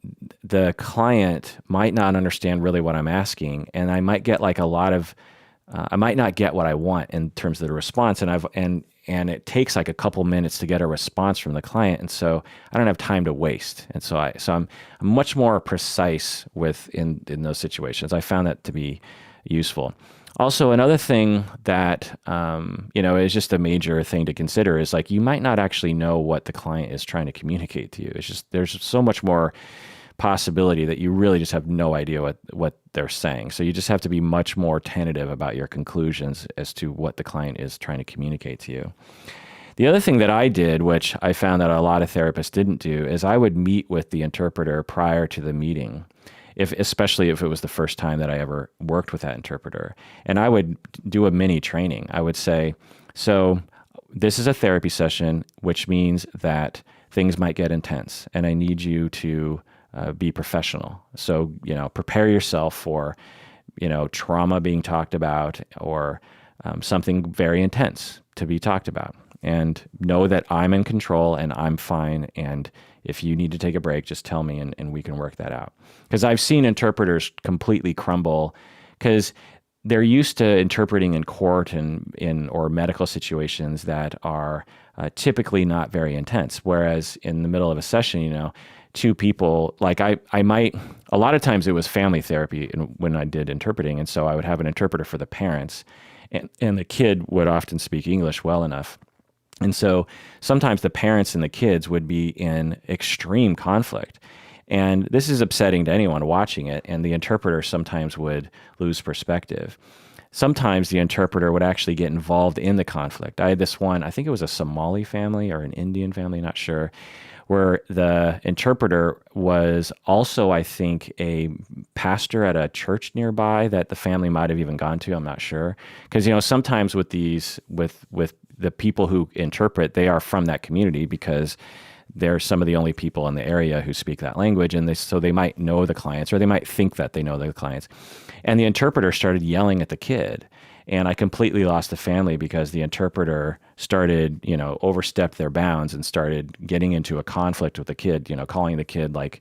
S1: the client might not understand really what I'm asking, and I might get I might not get what I want in terms of the response, and it takes like a couple minutes to get a response from the client, and so I don't have time to waste, and so I'm much more precise in those situations. I found that to be useful. Also, another thing that is just a major thing to consider is like you might not actually know what the client is trying to communicate to you. It's just there's so much more possibility that you really just have no idea what they're saying. So you just have to be much more tentative about your conclusions as to what the client is trying to communicate to you. The other thing that I did, which I found that a lot of therapists didn't do, is I would meet with the interpreter prior to the meeting. especially if it was the first time that I ever worked with that interpreter. And I would do a mini training. I would say, so this is a therapy session, which means that things might get intense, and I need you to be professional. So, prepare yourself for, trauma being talked about, or something very intense to be talked about. And know that I'm in control and I'm fine. And if you need to take a break, just tell me and we can work that out. Because I've seen interpreters completely crumble because they're used to interpreting in court and or medical situations that are typically not very intense. Whereas in the middle of a session, two people, like I might, a lot of times it was family therapy when I did interpreting. And so I would have an interpreter for the parents, and the kid would often speak English well enough. And so sometimes the parents and the kids would be in extreme conflict. And this is upsetting to anyone watching it. And the interpreter sometimes would lose perspective. Sometimes the interpreter would actually get involved in the conflict. I had this one, I think it was a Somali family or an Indian family, not sure, where the interpreter was also, I think, a pastor at a church nearby that the family might have even gone to. I'm not sure. Because, sometimes with the people who interpret, they are from that community because they're some of the only people in the area who speak that language. And so they might know the clients, or they might think that they know the clients. And the interpreter started yelling at the kid. And I completely lost the family because the interpreter started, overstepped their bounds and started getting into a conflict with the kid, calling the kid like,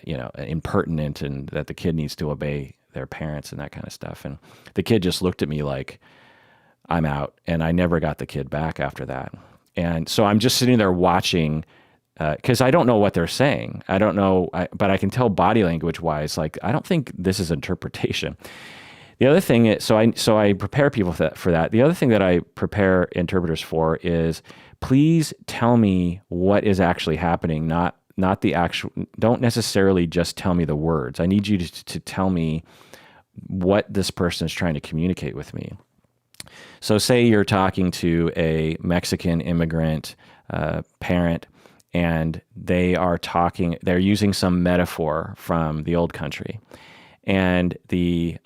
S1: impertinent, and that the kid needs to obey their parents and that kind of stuff. And the kid just looked at me like, I'm out. And I never got the kid back after that. And so I'm just sitting there watching, because I don't know what they're saying. I don't know, but I can tell body language wise, like, I don't think this is interpretation. The other thing is, so I prepare people for that. The other thing that I prepare interpreters for is, please tell me what is actually happening, not the actual, don't necessarily just tell me the words. I need you to tell me what this person is trying to communicate with me. So say you're talking to a Mexican immigrant parent, and they're using some metaphor from the old country. And the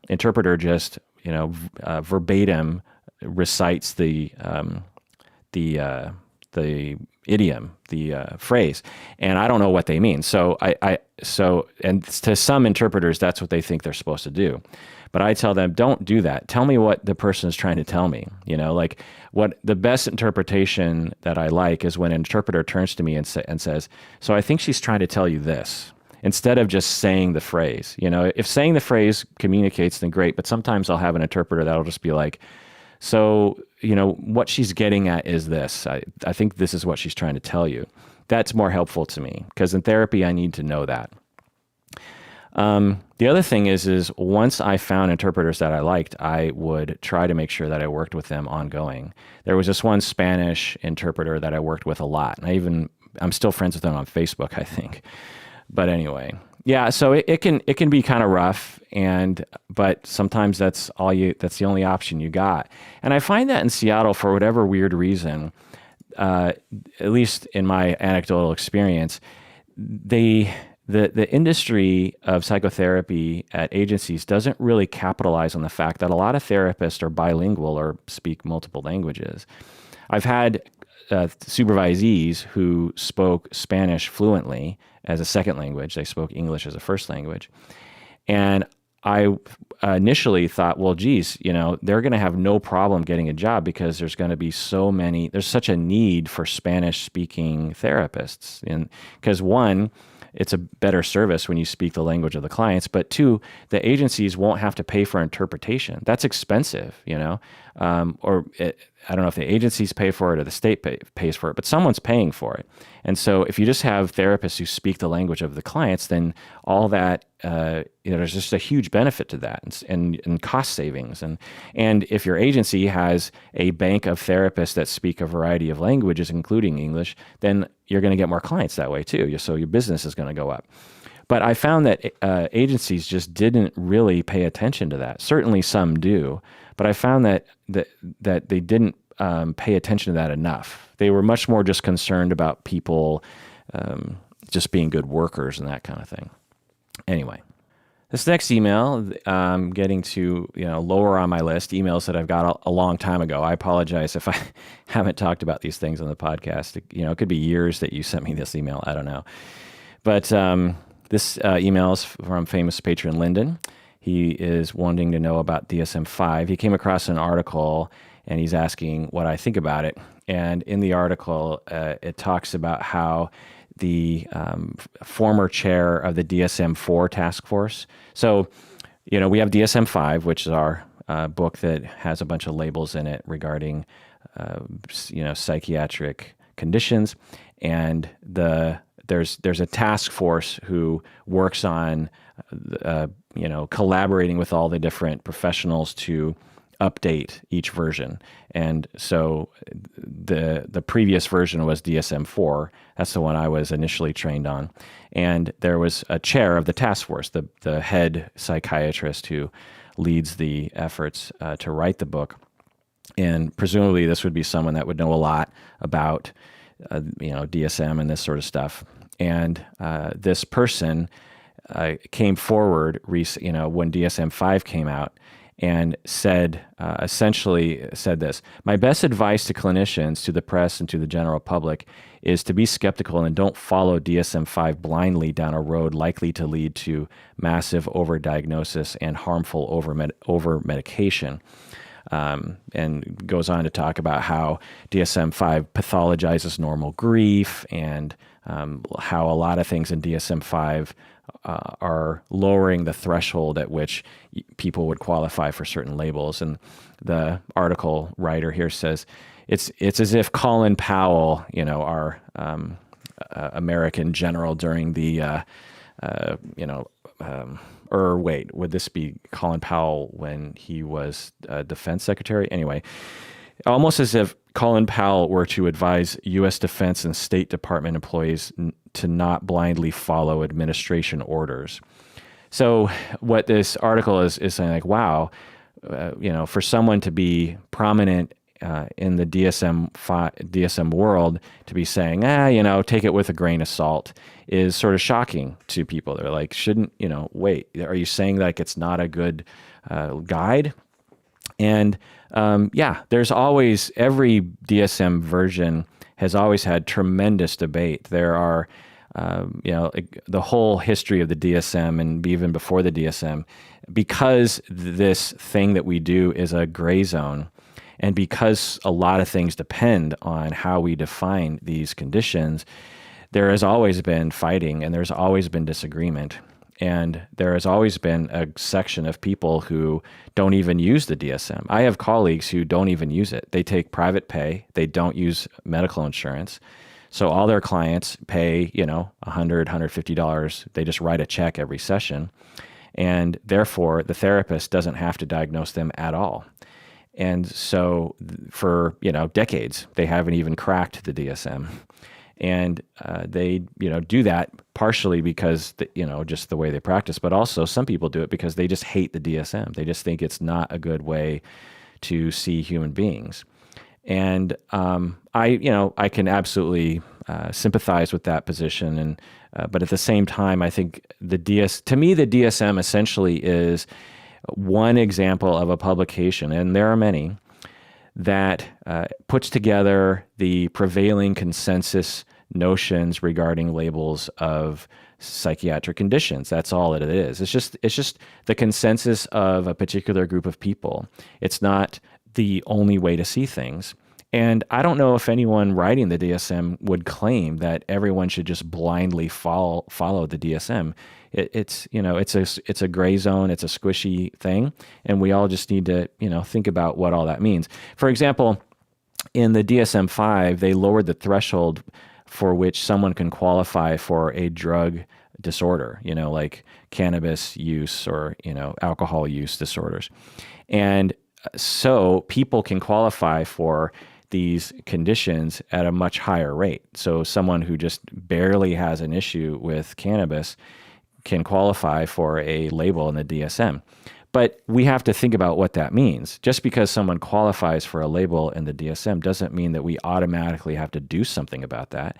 S1: interpreter just, verbatim recites the idiom, the phrase, and I don't know what they mean. So and to some interpreters, that's what they think they're supposed to do. But I tell them, don't do that. Tell me what the person is trying to tell me. Like, what the best interpretation that I like is when an interpreter turns to me and says, so I think she's trying to tell you this, instead of just saying the phrase. If saying the phrase communicates, then great. But sometimes I'll have an interpreter that'll just be like, so, what she's getting at is this. I think this is what she's trying to tell you. That's more helpful to me, because in therapy, I need to know that. The other thing is once I found interpreters that I liked, I would try to make sure that I worked with them ongoing. There was this one Spanish interpreter that I worked with a lot. And I'm still friends with them on Facebook, I think. But anyway, yeah, so it can be kind of rough, but sometimes that's the only option you got. And I find that in Seattle, for whatever weird reason, at least in my anecdotal experience, the industry of psychotherapy at agencies doesn't really capitalize on the fact that a lot of therapists are bilingual or speak multiple languages. I've had supervisees who spoke Spanish fluently as a second language. They spoke English as a first language. And I initially thought, well, geez, they're going to have no problem getting a job because there's going to be there's such a need for Spanish speaking therapists. And because one, it's a better service when you speak the language of the clients, but two, the agencies won't have to pay for interpretation. That's expensive, I don't know if the agencies pay for it or the state pays for it, but someone's paying for it. And so if you just have therapists who speak the language of the clients, then all that, there's just a huge benefit to that and cost savings. And if your agency has a bank of therapists that speak a variety of languages, including English, then you're going to get more clients that way too. So your business is going to go up. But I found that agencies just didn't really pay attention to that. Certainly some do, but I found that they didn't pay attention to that enough. They were much more just concerned about people just being good workers and that kind of thing. Anyway, this next email, I'm getting to, lower on my list, emails that I've got a long time ago. I apologize if I haven't talked about these things on the podcast. It could be years that you sent me this email. I don't know. But this email is from famous patron Lyndon. He is wanting to know about DSM-5. He came across an article and he's asking what I think about it. And in the article, it talks about how the former chair of the DSM-4 task force. So, we have DSM-5, which is our book that has a bunch of labels in it regarding, psychiatric conditions. And there's a task force who works on, collaborating with all the different professionals to update each version. And so the previous version was DSM-4. That's the one I was initially trained on. And there was a chair of the task force, the head psychiatrist who leads the efforts to write the book. And presumably this would be someone that would know a lot about, DSM and this sort of stuff. And this person came forward, when DSM-5 came out, and essentially said this: my best advice to clinicians, to the press, and to the general public is to be skeptical and don't follow DSM-5 blindly down a road likely to lead to massive overdiagnosis and harmful over-medication. And goes on to talk about how DSM-5 pathologizes normal grief and how a lot of things in DSM-5 are lowering the threshold at which people would qualify for certain labels. And the article writer here says it's as if Colin Powell, our American general during the or wait, would this be Colin Powell when he was defense secretary? Anyway, almost as if Colin Powell were to advise U.S. Defense and State Department employees to not blindly follow administration orders. So what this article is saying, like, wow, for someone to be prominent in the DSM world, to be saying, take it with a grain of salt, is sort of shocking to people. They're like, wait, are you saying like it's not a good guide? And there's always, every DSM version has always had tremendous debate. There are, the whole history of the DSM and even before the DSM, because this thing that we do is a gray zone, and because a lot of things depend on how we define these conditions, there has always been fighting and there's always been disagreement. And there has always been a section of people who don't even use the DSM. I have colleagues who don't even use it. They take private pay. They don't use medical insurance. So all their clients pay, $100, $150. They just write a check every session. And therefore, the therapist doesn't have to diagnose them at all. And so for, decades, they haven't even cracked the DSM. And they, do that partially because, just the way they practice, but also some people do it because they just hate the DSM. They just think it's not a good way to see human beings. And I can absolutely sympathize with that position. And but at the same time, I think to me, the DSM essentially is one example of a publication, and there are many, that puts together the prevailing consensus notions regarding labels of psychiatric conditions. That's all it is. It's just the consensus of a particular group of people. It's not the only way to see things. And I don't know if anyone writing the DSM would claim that everyone should just blindly follow the DSM. It's a gray zone. It's a squishy thing, and we all just need to think about what all that means. For example, in the DSM-5, they lowered the threshold for which someone can qualify for a drug disorder, like cannabis use or alcohol use disorders, and so people can qualify for these conditions at a much higher rate. So someone who just barely has an issue with cannabis can qualify for a label in the DSM. But we have to think about what that means. Just because someone qualifies for a label in the DSM doesn't mean that we automatically have to do something about that.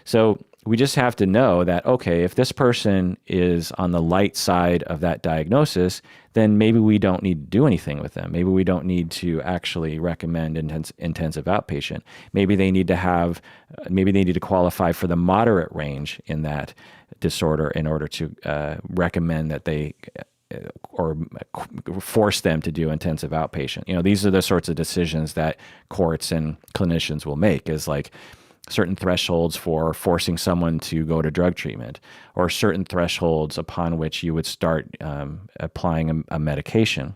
S1: So we just have to know that, okay, if this person is on the light side of that diagnosis, then maybe we don't need to do anything with them. Maybe we don't need to actually recommend intensive outpatient. Maybe they need to qualify for the moderate range in that disorder in order to recommend that they or force them to do intensive outpatient. These are the sorts of decisions that courts and clinicians will make, is like certain thresholds for forcing someone to go to drug treatment, or certain thresholds upon which you would start applying a medication.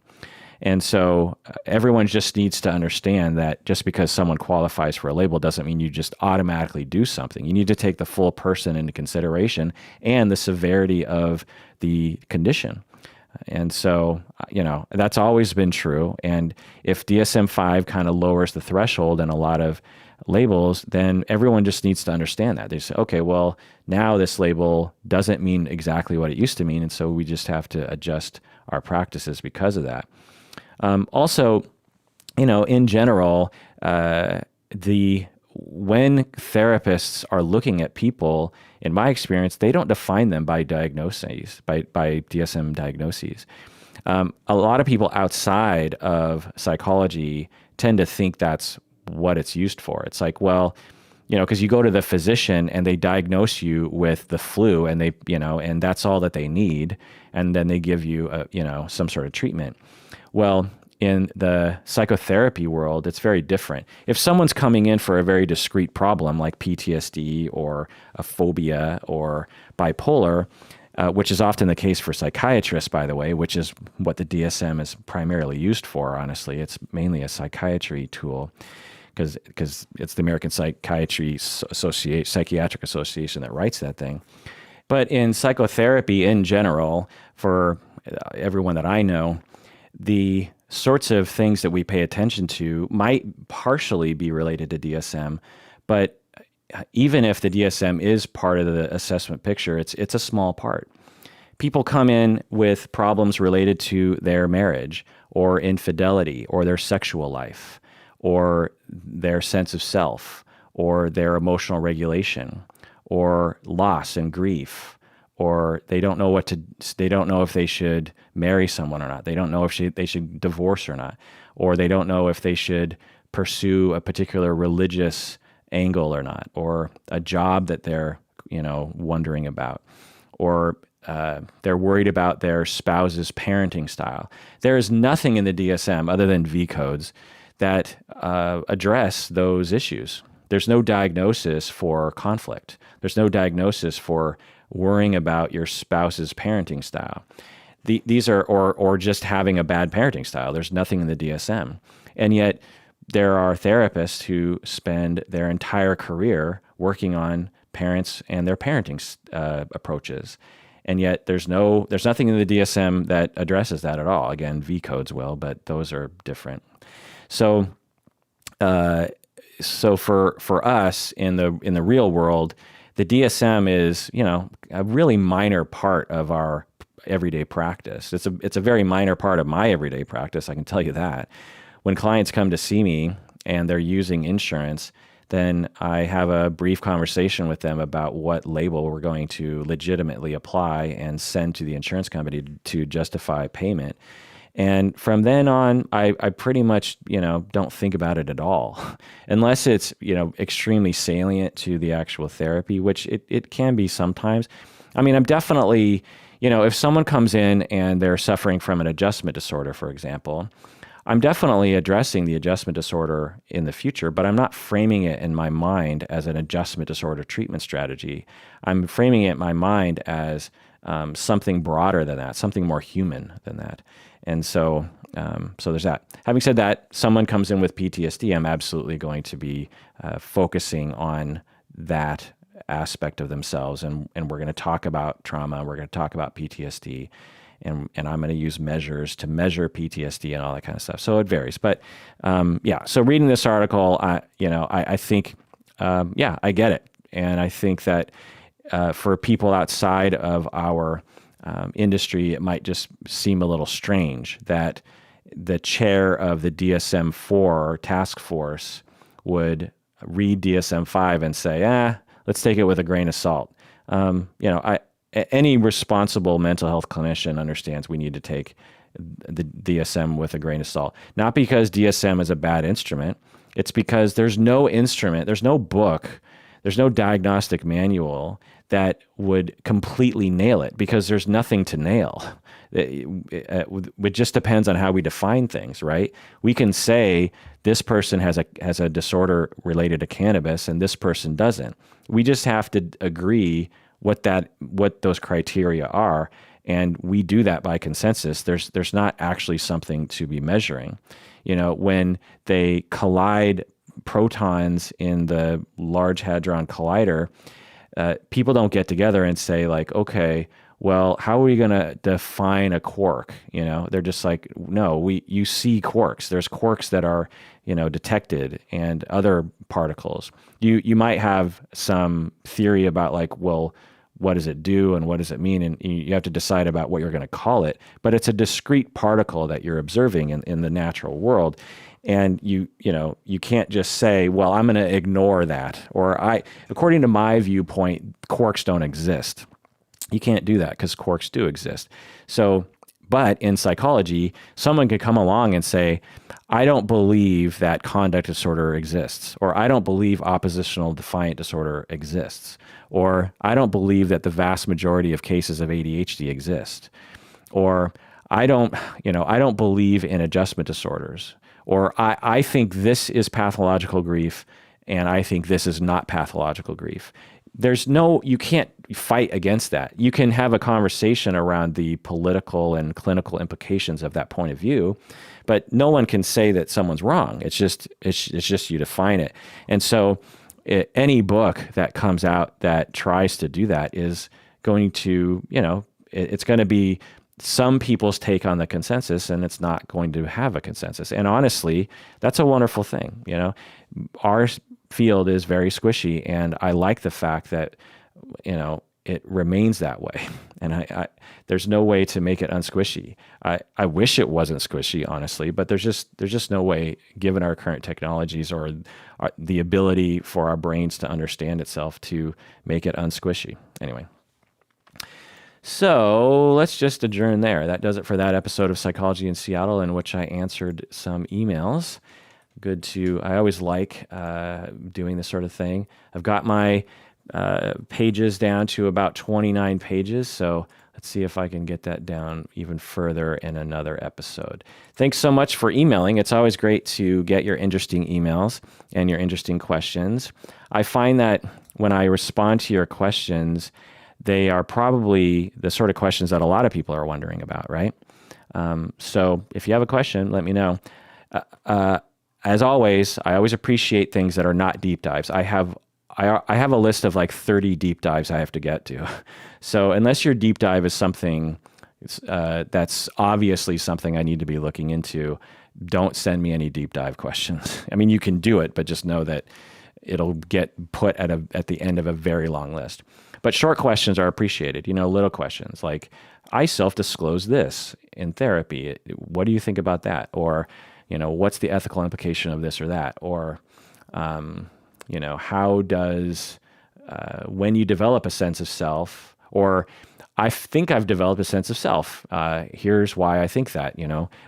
S1: And so everyone just needs to understand that just because someone qualifies for a label doesn't mean you just automatically do something. You need to take the full person into consideration and the severity of the condition. And so, that's always been true. And if DSM-5 kind of lowers the threshold in a lot of labels, then everyone just needs to understand that. They say, okay, well, now this label doesn't mean exactly what it used to mean. And so we just have to adjust our practices because of that. Also, in general, when therapists are looking at people, in my experience, they don't define them by diagnoses, by DSM diagnoses. A lot of people outside of psychology tend to think that's what it's used for. It's like, well, because you go to the physician and they diagnose you with the flu, and they, and that's all that they need, and then they give you some sort of treatment. Well, in the psychotherapy world, it's very different. If someone's coming in for a very discrete problem like PTSD or a phobia or bipolar, which is often the case for psychiatrists, by the way, which is what the DSM is primarily used for, honestly. It's mainly a psychiatry tool because it's the American Psychiatric Association that writes that thing. But in psychotherapy in general, for everyone that I know, the sorts of things that we pay attention to might partially be related to DSM, but even if the DSM is part of the assessment picture, it's a small part. People come in with problems related to their marriage or infidelity or their sexual life or their sense of self or their emotional regulation or loss and grief, or they don't know if they should marry someone or not. They don't know if they should divorce or not, or they don't know if they should pursue a particular religious angle or not, or a job that they're, wondering about, or they're worried about their spouse's parenting style. There is nothing in the DSM other than V codes that address those issues. There's no diagnosis for conflict. There's no diagnosis for worrying about your spouse's parenting style. These are, or just having a bad parenting style. There's nothing in the DSM. And yet there are therapists who spend their entire career working on parents and their parenting approaches. And yet there's nothing in the DSM that addresses that at all. Again, V codes will, but those are different. So for us in the real world, the DSM is, a really minor part of our everyday practice. It's a very minor part of my everyday practice, I can tell you that. When clients come to see me and they're using insurance, then I have a brief conversation with them about what label we're going to legitimately apply and send to the insurance company to justify payment. And from then on, I pretty much, don't think about it at all, unless it's, extremely salient to the actual therapy, which it can be sometimes. I mean, I'm definitely, if someone comes in and they're suffering from an adjustment disorder, for example, I'm definitely addressing the adjustment disorder in the future, but I'm not framing it in my mind as an adjustment disorder treatment strategy. I'm framing it in my mind as something broader than that, something more human than that. And so there's that. Having said that, someone comes in with PTSD, I'm absolutely going to be focusing on that aspect of themselves. And we're going to talk about trauma. We're going to talk about PTSD. And I'm going to use measures to measure PTSD and all that kind of stuff. So it varies. But so reading this article, I think, I get it. And I think that for people outside of our industry, it might just seem a little strange that the chair of the DSM-4 task force would read DSM-5 and say, let's take it with a grain of salt. Any responsible mental health clinician understands we need to take the DSM with a grain of salt. Not because DSM is a bad instrument. It's because there's no instrument, there's no book, there's no diagnostic manual that would completely nail it, because there's nothing to nail. It just depends on how we define things, right? We can say this person has a disorder related to cannabis and this person doesn't. We just have to agree what those criteria are, and we do that by consensus. There's not actually something to be measuring. When they collide protons in the Large Hadron Collider, people don't get together and say like, okay, well, how are we going to define a quark? They're just like, no, you see quarks. There's quarks that are, detected, and other particles. You might have some theory about like, well, what does it do and what does it mean? And you have to decide about what you're going to call it. But it's a discrete particle that you're observing in the natural world. And you can't just say, well, I'm going to ignore that. Or according to my viewpoint, quarks don't exist. You can't do that because quarks do exist. So, but in psychology, someone could come along and say, I don't believe that conduct disorder exists, or I don't believe oppositional defiant disorder exists, or I don't believe that the vast majority of cases of ADHD exist, or I don't believe in adjustment disorders, or I think this is pathological grief and I think this is not pathological grief. You can't fight against that. You can have a conversation around the political and clinical implications of that point of view, but no one can say that someone's wrong. It's just you define it. And so any book that comes out that tries to do that is going to, it's going to be some people's take on the consensus, and it's not going to have a consensus. And honestly, that's a wonderful thing. Our field is very squishy, and I like the fact that, it remains that way. And there's no way to make it unsquishy. I wish it wasn't squishy, honestly, but there's just no way, given our current technologies or the ability for our brains to understand itself, to make it unsquishy. Anyway. So let's just adjourn there. That does it for that episode of Psychology in Seattle, in which I answered some emails. I always like doing this sort of thing. I've got my pages down to about 29 pages, so let's see if I can get that down even further in another episode. Thanks so much for emailing. It's always great to get your interesting emails and your interesting questions. I find that when I respond to your questions, they are probably the sort of questions that a lot of people are wondering about, right? So if you have a question, let me know. As always, I always appreciate things that are not deep dives. I have a list of like 30 deep dives I have to get to. So unless your deep dive is something that's obviously something I need to be looking into, don't send me any deep dive questions. I mean, you can do it, but just know that it'll get put at the end of a very long list. But short questions are appreciated. Little questions like, I self-disclose this in therapy. What do you think about that? Or, what's the ethical implication of this or that? Or, how does, when you develop a sense of self, or I think I've developed a sense of self. Here's why I think that,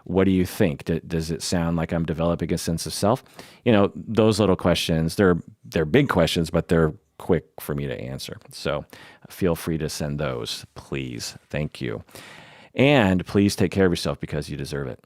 S1: what do you think? Does it sound like I'm developing a sense of self? Those little questions, they're big questions, but they're quick for me to answer. So feel free to send those, please. Thank you. And please take care of yourself, because you deserve it.